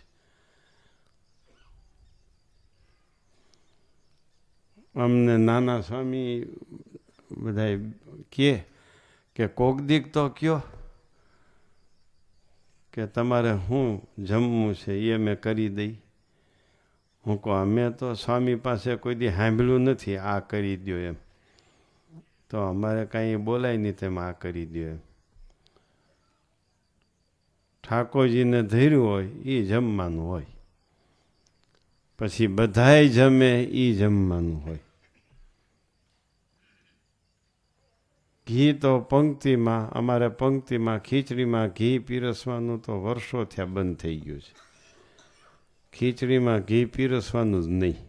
અમને નાના સ્વામી બધા કે કોક દીક તો કયો કે તમારે શું જમવું છે એ મેં કરી દઈ. હું કહું અમે તો સ્વામી પાસે કોઈ દી સાંભળ્યું નથી આ કરી દો એમ, તો અમારે કાંઈ બોલાય નહીં તેમ આ કરી દો એમ. ઠાકોરજીને ધર્યું હોય એ જમવાનું હોય, પછી બધાય જમે એ જમવાનું હોય. ઘી તો પંક્તિમાં, અમારે પંક્તિમાં ખીચડીમાં ઘી પીરસવાનું તો વર્ષો થયા બંધ થઈ ગયું છે. ખીચડીમાં ઘી પીરસવાનું જ નહીં.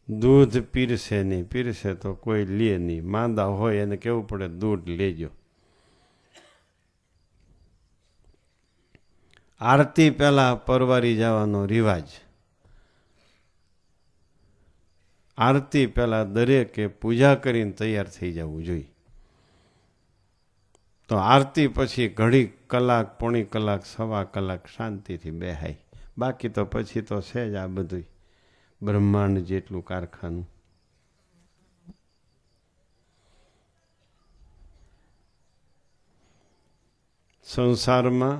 દૂધ પીરસે નહીં, પીરસે તો કોઈ લે નહીં. માંદા હોય એને કહેવું પડે દૂધ લેજો. આરતી પહેલા પરવારી જવાનો રિવાજ. આરતી પહેલા દરેકે પૂજા કરીને તૈયાર થઈ જવું જોઈએ. તો આરતી પછી ઘડી કલાક, પોણી કલાક, સવા કલાક શાંતિથી બેહાય. બાકી તો પછી તો છે જ આ બધું બ્રહ્માંડ જેટલું કારખાનું. સંસારમાં,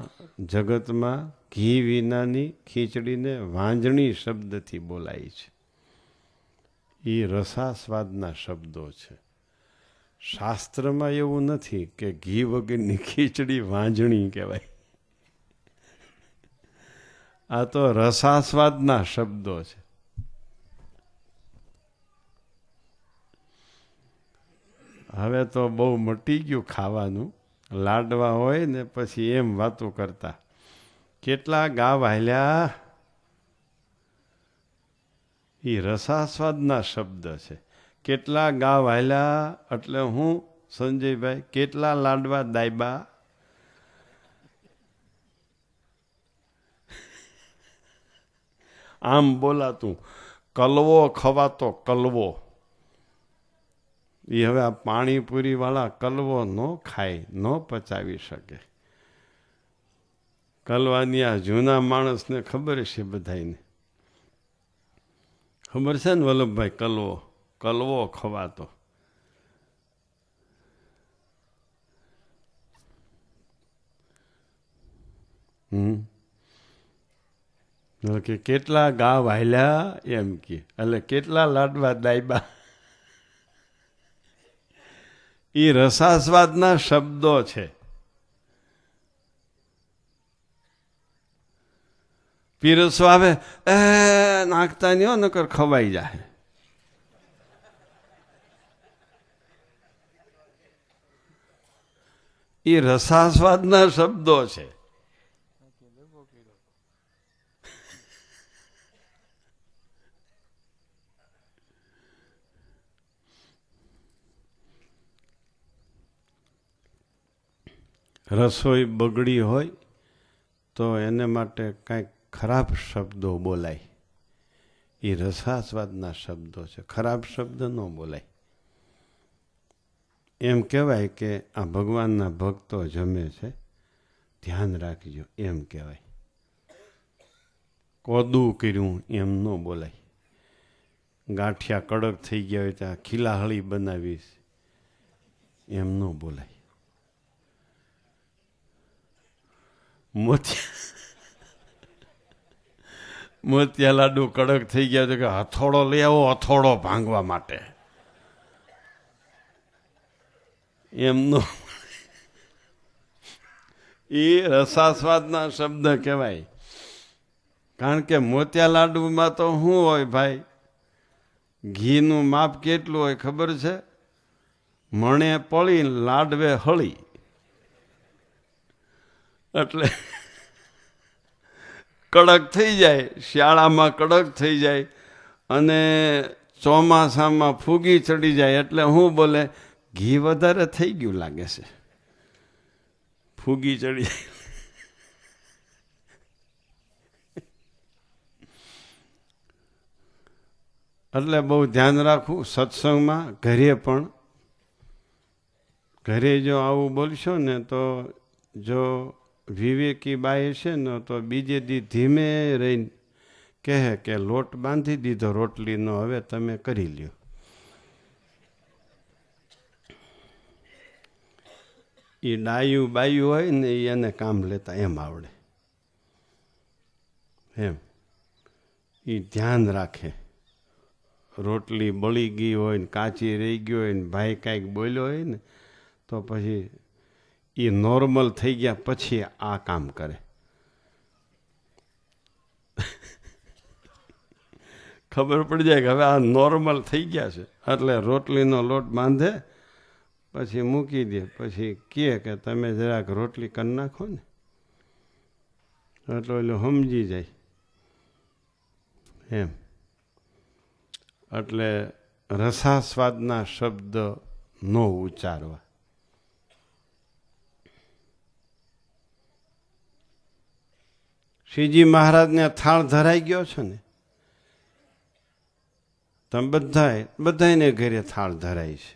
જગતમાં ઘી વિનાની ખીચડીને વાંજણી શબ્દથી બોલાય છે. એ રસાસ્વાદના શબ્દો છે. શાસ્ત્રમાં એવું નથી કે ઘી વગરની ખીચડી વાંજણી કહેવાય. આ તો રસાસ્વાદના શબ્દો છે. હવે તો બહુ મટી ગયું ખાવાનું. લાડવા હોય ને પછી એમ વાતું કરતા, કેટલા ગાવ હાલ્યા. એ રસાસ્વાદના શબ્દ છે. કેટલા ગાવ હાલ્યા એટલે હું સંજયભાઈ કેટલા લાડવા દાયબા. આમ બોલાતું કલવો ખવાતો કલવો. એ હવે આ પાણીપુરી વાળા કલવો ન ખાય, ન પચાવી શકે. કલવાની આ જૂના માણસને ખબર છે, બધાને ખબર છે ને વલ્લભભાઈ. કલવો ખવાતો. કે કેટલા ગાવ હાલ્યા એમ કે, એટલે કેટલા લાડવા દાયબા. એ રસાસ્વાદના શબ્દો છે. પીરસવા આવે એ નાખતા નહીં હો, નકર ખવાઈ જાય. એ રસાસ્વાદના શબ્દો છે. રસોઈ બગડી હોય તો એને માટે કાંઈક ખરાબ શબ્દો બોલાય. એ રસાસ્વાદના શબ્દો છે. ખરાબ શબ્દ ન બોલાય. એમ કહેવાય કે આ ભગવાનના ભક્તો જમે છે, ધ્યાન રાખજો, એમ કહેવાય. કોદું કર્યું એમ ન બોલાય. ગાંઠિયા કડક થઈ ગયા હોય ત્યાં ખીલાહળી બનાવીશ એમ ન બોલાય. મોતિયા લાડુ કડક થઈ ગયા તો કે હથોડો લઈ આવો, હથોડો ભાંગવા માટે. એમનો એ રસાસ્વાદના શબ્દ કહેવાય. કારણ કે મોતિયા લાડુમાં તો શું હોય ભાઈ, ઘીનું માપ કેટલું હોય ખબર છે? મણે પડી લાડવે હળી. એટલે કડક થઈ જાય, શિયાળામાં કડક થઈ જાય અને ચોમાસામાં ફૂગી ચડી જાય. એટલે હું બોલે ઘી વધારે થઈ ગયું લાગે છે, ફૂગી ચડી જાય. એટલે બહુ ધ્યાન રાખવું સત્સંગમાં. ઘરે પણ ઘરે જો આવું બોલશો ને તો જો વિવેકી બાઈ છે ને તો બીજે દી ધીમે રહીને કહે કે લોટ બાંધી દીધો રોટલીનો, હવે તમે કરી લ્યો. એ ડાયું બાયું હોય ને એને કામ લેતા એમ આવડે, એમ એ ધ્યાન રાખે. રોટલી બળી ગઈ હોય ને કાચી રહી ગઈ હોય ને ભાઈ કાંઈક બોલ્યો હોય ને તો પછી એ નોર્મલ થઈ ગયા પછી આ કામ કરે. ખબર પડી જાય કે હવે આ નોર્મલ થઈ ગયા છે, એટલે રોટલીનો લોટ બાંધે પછી મૂકી દે, પછી કહે કે તમે જરાક રોટલી કરી નાખો ને, એટલે ઓલું સમજી જાય એમ. એટલે રસાસ્વાદના શબ્દ ન ઉચ્ચારવા. શ્રીજી મહારાજને થાળ ધરાઈ ગયો છે ને, તમે બધાને ઘરે થાળ ધરાય છે,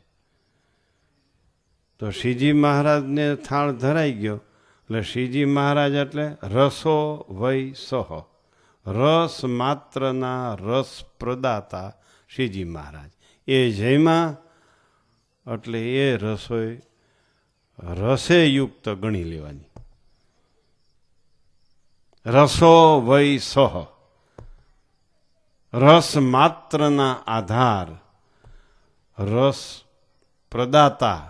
તો શ્રીજી મહારાજને થાળ ધરાઈ ગયો એટલે શ્રીજી મહારાજ એટલે રસો વૈ સહ, રસ માત્રના રસ પ્રદાતા શ્રીજી મહારાજ. એ જયમાં એટલે એ રસોઈ રસે યુક્ત ગણી લેવાની. રસો વૈ સહ, રસ માત્રના આધાર, રસ પ્રદાતા,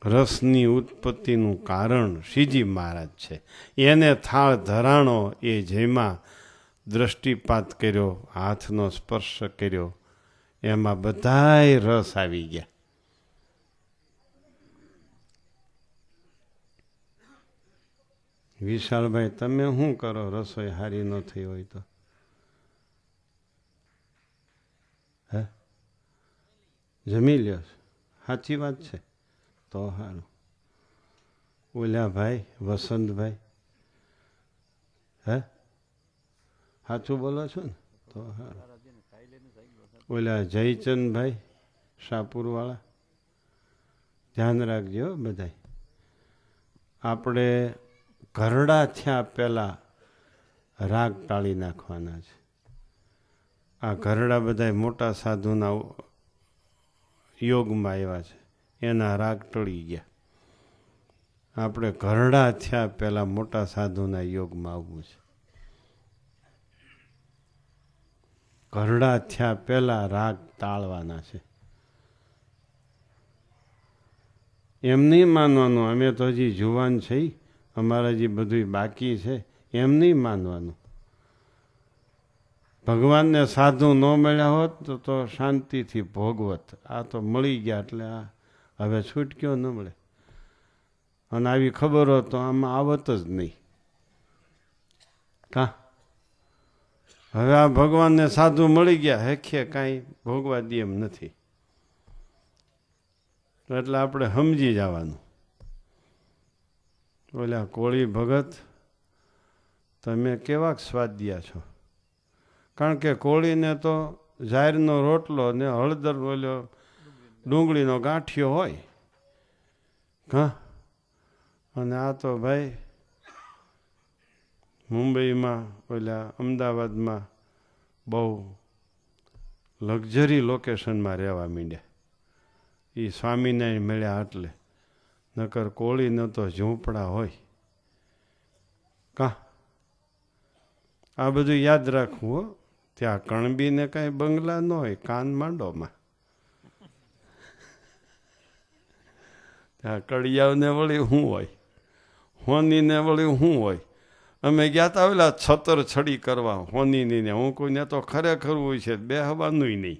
રસની ઉત્પત્તિનું કારણ શ્રીજી મહારાજ છે. એને થાળ ધરાણો એ જેમાં દ્રષ્ટિપાત કર્યો, હાથનો સ્પર્શ કર્યો, એમાં બધાય રસ આવી ગયા. વિશાલભાઈ તમે શું કરો રસોઈ હારી ન થઈ હોય તો? હે જમી લ્યો? સાચી વાત છે તો સારું. ઓલા ભાઈ વસંતભાઈ, હે સાચું બોલો છો ને તો સારું. ઓલા જયચંદભાઈ શાહપુરવાળા, ધ્યાન રાખજો બધાય. આપણે ઘરડા થયા પહેલાં રાગ ટાળી નાખવાના છે. આ ઘરડા બધા મોટા સાધુના યોગમાં આવ્યા છે, એના રાગ ટળી ગયા. આપણે ઘરડા થયા પહેલાં મોટા સાધુના યોગમાં આવવું છે. ઘરડા થયા પહેલાં રાગ ટાળવાના છે. એમ નહીં માનવાનું અમે તો હજી જુવાન છીએ, અમારા જે બધું બાકી છે, એમ નહીં માનવાનું. ભગવાનને સાધુ ન મળ્યા હોત તો શાંતિથી ભોગવત. આ તો મળી ગયા એટલે આ હવે છૂટક્યો ન મળે. અને આવી ખબર હોત તો આમાં આવત જ નહીં. કા હવે આ ભગવાનને સાધુ મળી ગયા, હેખે કાંઈ ભોગવા દે એમ નથી. એટલે આપણે સમજી જવાનું. ઓલા કોળી ભગત તમે કેવાક સ્વાદિયા છો? કારણ કે કોળીને તો ઝારનો રોટલો ને હળદર ઓલો ડુંગળીનો ગાંઠિયો હોય. હા, અને આ તો ભાઈ મુંબઈમાં ઓલા અમદાવાદમાં બહુ લક્ઝરી લોકેશનમાં રહેવા માંડ્યા. એ સ્વામિનારાયણ મળ્યા એટલે, નકર કોળીને તો ઝૂંપડા હોય. કા આ બધું યાદ રાખવું હો. ત્યાં કણબીને કાંઈ બંગલા ન હોય, કાન માંડોમાં. ત્યાં કડિયાને વળી શું હોય, હોનીને વળી શું હોય. અમે ગયા હતા ઓલા છતર છડી કરવા હોનીની ને. હું કોઈને તો ખરેખર હોય છે બે હવાનું નહીં.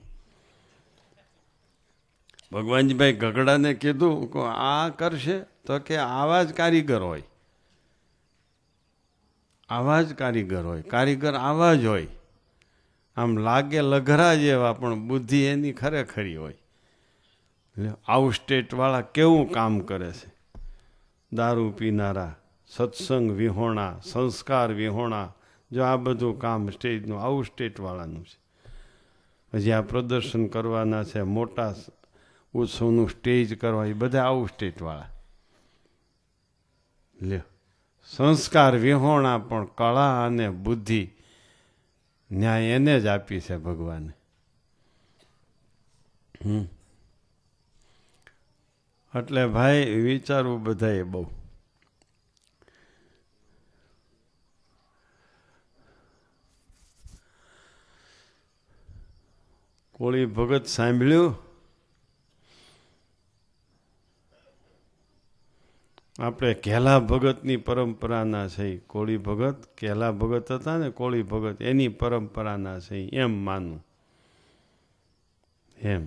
ભગવાનજીભાઈ ગગડાને કીધું કે આ કરશે તો કે આવા જ કારીગર હોય. આવા જ કારીગર હોય, કારીગર આવા જ હોય. આમ લાગે લઘરા જેવા પણ બુદ્ધિ એની ખરેખરી હોય. આઉટ સ્ટેટવાળા કેવું કામ કરે છે. દારૂ પીનારા, સત્સંગ વિહોણા, સંસ્કાર વિહોણા, જો આ બધું કામ સ્ટેજનું આઉટ સ્ટેટવાળાનું છે. હજી આ પ્રદર્શન કરવાના છે, મોટા ઉત્સવનું સ્ટેજ કરવા, એ બધા આઉટ સ્ટેટવાળા. લ્યો, સંસ્કાર વિહોણા પણ કળા અને બુદ્ધિ ન્યાય એને જ આપી છે ભગવાને. એટલે ભાઈ વિચારવું બધાએ બહુ. કોળી ભગત સાંભળ્યું? આપણે કેલા ભગતની પરંપરાના છે. કોળી ભગત, કેલા ભગત હતા ને, કોળી ભગત એની પરંપરાના છે એમ માનું. એમ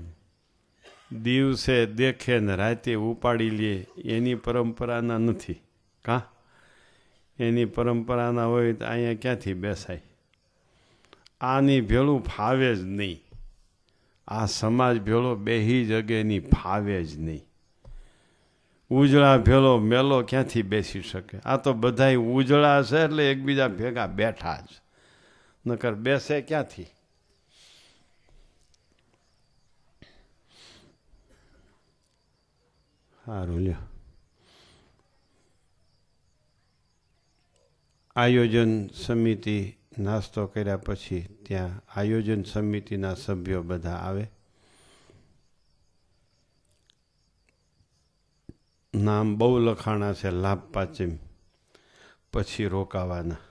દિવસે દેખે ને રાતે ઉપાડી લે એની પરંપરાના નથી. કા એની પરંપરાના હોય તો અહીંયા ક્યાંથી બેસાય? આની ભેળું ફાવે જ નહીં. આ સમાજ ભેળો બેહી જગે એની ફાવે જ નહીં. ઉજળા ભેળો મેલો ક્યાંથી બેસી શકે? આ તો બધાય ઉજળા છે એટલે એકબીજા ભેગા બેઠા જ, નકર બેસે ક્યાંથી? સારું લ્યો. આયોજન સમિતિ નાસ્તો કર્યા પછી ત્યાં આયોજન સમિતિના સભ્યો બધા આવે. નામ બહુ લખાણા છે, લાભ પાચમ પછી રોકાવાના.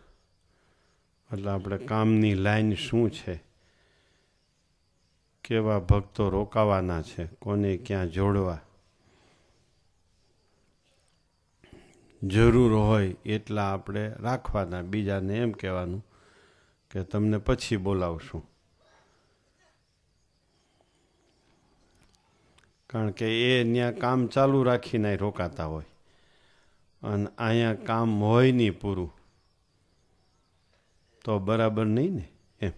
એટલે આપણે કામની લાઈન શું છે, કેવા ભક્તો રોકાવાના છે, કોને ક્યાં જોડવા, જરૂર હોય એટલા આપણે રાખવાના. બીજાને એમ કહેવાનું કે તમને પછી બોલાવશું. કારણ કે એ ત્યાં કામ ચાલુ રાખીને રોકાતા હોય અને અહીંયા કામ હોય નહીં પૂરું તો બરાબર નહીં ને. એમ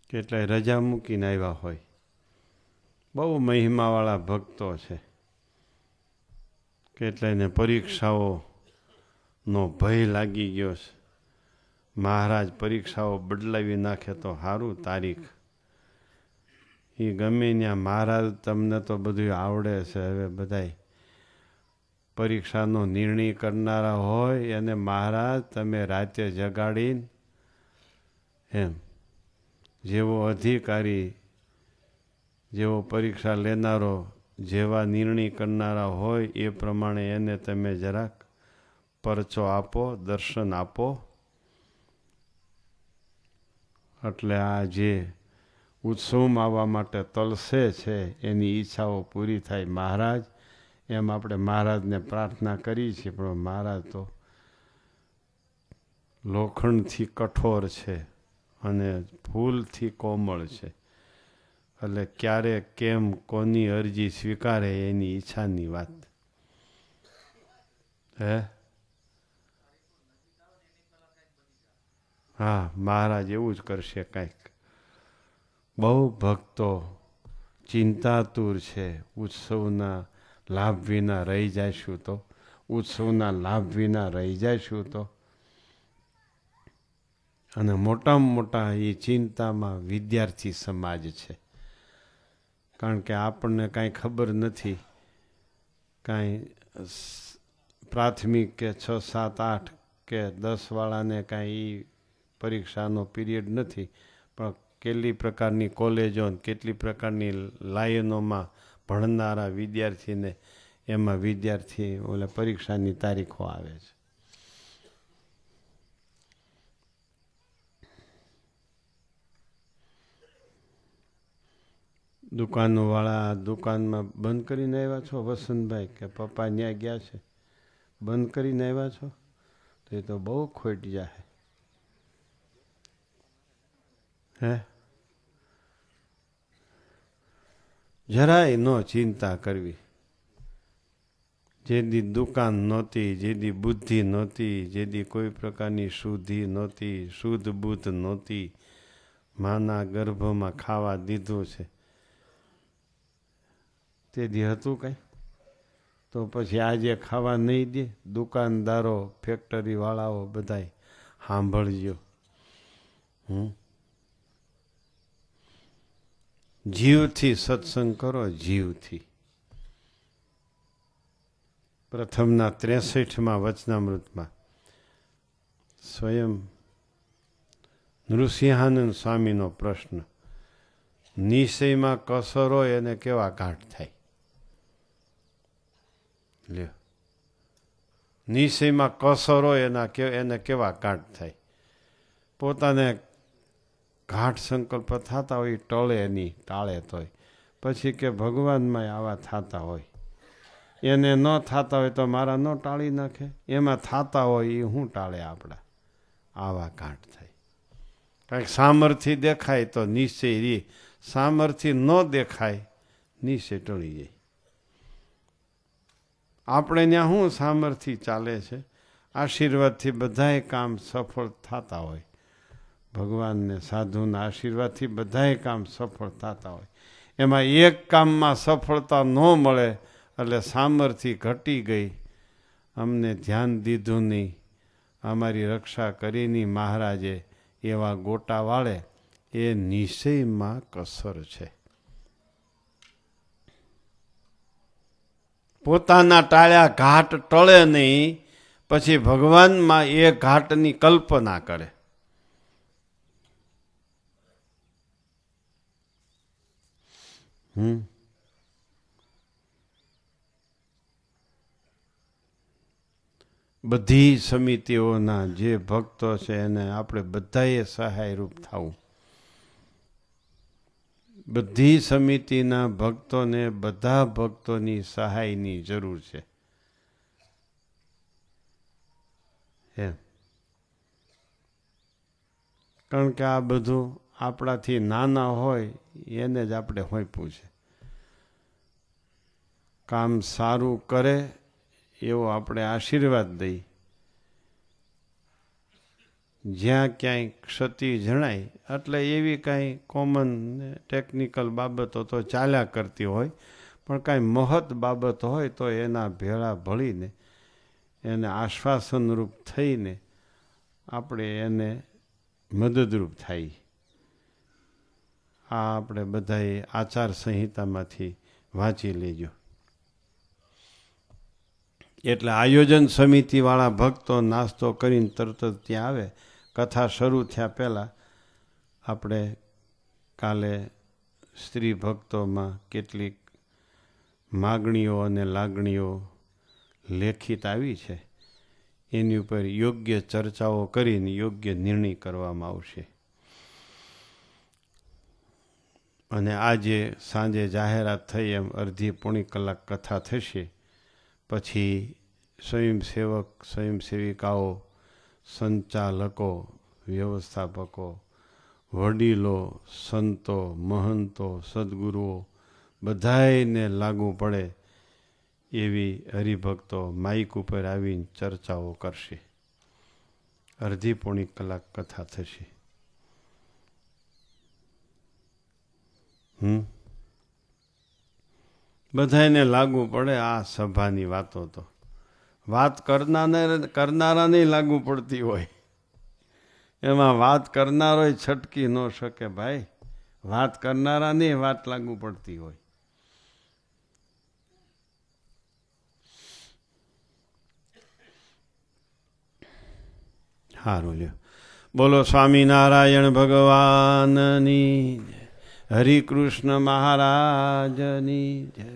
કેટલાય રજા મૂકીને આવ્યા હોય. બહુ મહિમાવાળા ભક્તો છે. કેટલાયને પરીક્ષાઓનો ભય લાગી ગયો છે. મહારાજ પરીક્ષાઓ બદલાવી નાખે તો સારું તારીખ. એ ગમે ત્યાં મહારાજ તમને તો બધું આવડે છે. હવે બધાય પરીક્ષાનો નિર્ણય કરનારા હોય અને મહારાજ તમે રાતે જગાડીને એમ જેવો અધિકારી, જેવો પરીક્ષા લેનારો, જેવા નિર્ણય કરનારા હોય એ પ્રમાણે એને તમે જરાક પરચો આપો, દર્શન આપો. એટલે આ જે ઉત્સવમાં આવવા માટે તલસે છે એની ઈચ્છાઓ પૂરી થાય મહારાજ. એમ આપણે મહારાજને પ્રાર્થના કરી છીએ, પણ મહારાજ તો લોખંડથી કઠોર છે અને ફૂલથી કોમળ છે. એટલે ક્યારે કેમ કોની અરજી સ્વીકારે એની ઈચ્છાની વાત. હે હા, મહારાજ એવું જ કરશે કાંઈક. બહુ ભક્તો ચિંતાતુર છે. ઉત્સવના લાભ વિના રહી જઈશું તો, ઉત્સવના લાભ વિના રહી જઈશું તો. અને મોટામાં મોટા એ ચિંતામાં વિદ્યાર્થી સમાજ છે. કારણ કે આપણને કાંઈ ખબર નથી, કાંઈ પ્રાથમિક કે 6, 7, 8 કે 10 વાળાને કાંઈ પરીક્ષાનો પીરિયડ નથી. પણ કેટલી પ્રકારની કોલેજો, કેટલી પ્રકારની લાઈનોમાં ભણનારા વિદ્યાર્થીને એમાં વિદ્યાર્થી ઓલા પરીક્ષાની તારીખો આવે છે. દુકાનવાળા દુકાનમાં બંધ કરીને આવ્યા છો વસંતભાઈ, કે પપ્પા ત્યાં ગયા છે? બંધ કરીને આવ્યા છો તો એ તો બહુ ખોટ જાય. હે જરાય ન ચિંતા કરવી. જેદી દુકાન નહોતી, જેદી બુદ્ધિ નહોતી, જેદી કોઈ પ્રકારની શુદ્ધિ નહોતી, શુદ્ધ બુદ્ધ નહોતી, માના ગર્ભમાં ખાવા દીધું છે, તેથી હતું કંઈ? તો પછી આજે ખાવા નહીં દે? દુકાનદારો, ફેક્ટરીવાળાઓ બધાય સાંભળજો. જીવથી સત્સંગ કરો, જીવથી. પ્રથમના 63માં વચનામૃતમાં સ્વયં નૃસિંહાનંદ સ્વામીનો પ્રશ્ન, નિશ્ચયમાં કસર હોય એને કેવા ઘાટ થાય? લ્યો, નિશ્ચયમાં કસર હોય એને કેવા ઘાટ થાય? પોતાને ઘાટ સંકલ્પ થતા હોય ટળે નહીં, ટાળે તોય. પછી કે ભગવાનમાં આવા થતા હોય, એને ન થતા હોય તો મારા ન ટાળી નાખે? એમાં થતા હોય એ શું ટાળે આપણા? આવા ઘાટ થાય. કાંઈક સામર્થ્ય દેખાય તો નિશ્ચય રે, સામર્થ્ય ન દેખાય નિશ્ચય ટળી જાય. આપણે ત્યાં શું સામર્થ્ય ચાલે છે? આશીર્વાદથી બધાય કામ સફળ થતા હોય, ભગવાનને સાધુના આશીર્વાદથી બધાય કામ સફળ થતા હોય. એમાં એક કામમાં સફળતા ન મળે એટલે સામર્થ્ય ઘટી ગઈ, અમને ધ્યાન દીધું નહીં, અમારી રક્ષા કરી નહીં મહારાજે, એવા ગોટા વાળે એ નિશ્ચયમાં કસર છે. પોતાના ટાળ્યા ઘાટ ટળે નહીં, પછી ભગવાનમાં એ ઘાટની કલ્પના કરે. બધી સમિતિઓના જે ભક્તો છે એને આપણે બધાએ સહાયરૂપ થવું. બધી સમિતિના ભક્તોને બધા ભક્તોની સહાયની જરૂર છે. એમ કારણ કે આ બધું આપણાથી નાના હોય એને જ આપણે હોંપ્યું છે. કામ સારું કરે એવો આપણે આશીર્વાદ દઈ. જ્યાં ક્યાંય ક્ષતિ જણાય એટલે એવી કાંઈ કોમન ટેકનિકલ બાબતો તો ચાલ્યા કરતી હોય, પણ કાંઈ મહત બાબત હોય તો એના ભેળા ભળીને એને આશ્વાસનરૂપ થઈને આપણે એને મદદરૂપ થાય. આ આપણે બધાએ આચાર સંહિતામાંથી વાંચી લેજો. એટલે આયોજન સમિતિવાળા ભક્તો નાસ્તો કરીને તરત જ ત્યાં આવે. કથા શરૂ થયા પહેલાં આપણે કાલે સ્ત્રી ભક્તોમાં કેટલીક માગણીઓ અને લાગણીઓ લેખિત આવી છે, એની ઉપર યોગ્ય ચર્ચાઓ કરીને યોગ્ય નિર્ણય કરવામાં આવશે. અને આજે સાંજે જાહેરાત થઈ એમ અડધી પોણી કલાક કથા થશે. પછી સ્વયંસેવક, સ્વયંસેવિકાઓ, સંચાલકો, વ્યવસ્થાપકો, વડીલો, સંતો, મહંતો, સદગુરુઓ બધાયને લાગુ પડે એવી હરિભક્તો માઇક ઉપર આવીને ચર્ચાઓ કરશે. અડધી પોણી કલાક કથા થશે. બધાને લાગુ પડે આ સભાની વાતો. તો વાત કરનારાને લાગુ પડતી હોય, એમાં વાત કરનારો છટકી ન શકે ભાઈ. વાત કરનારાને વાત લાગુ પડતી હોય. સારું લ્યો. બોલો સ્વામિનારાયણ ભગવાનની, હરિકૃષ્ણ મહારાજની જય.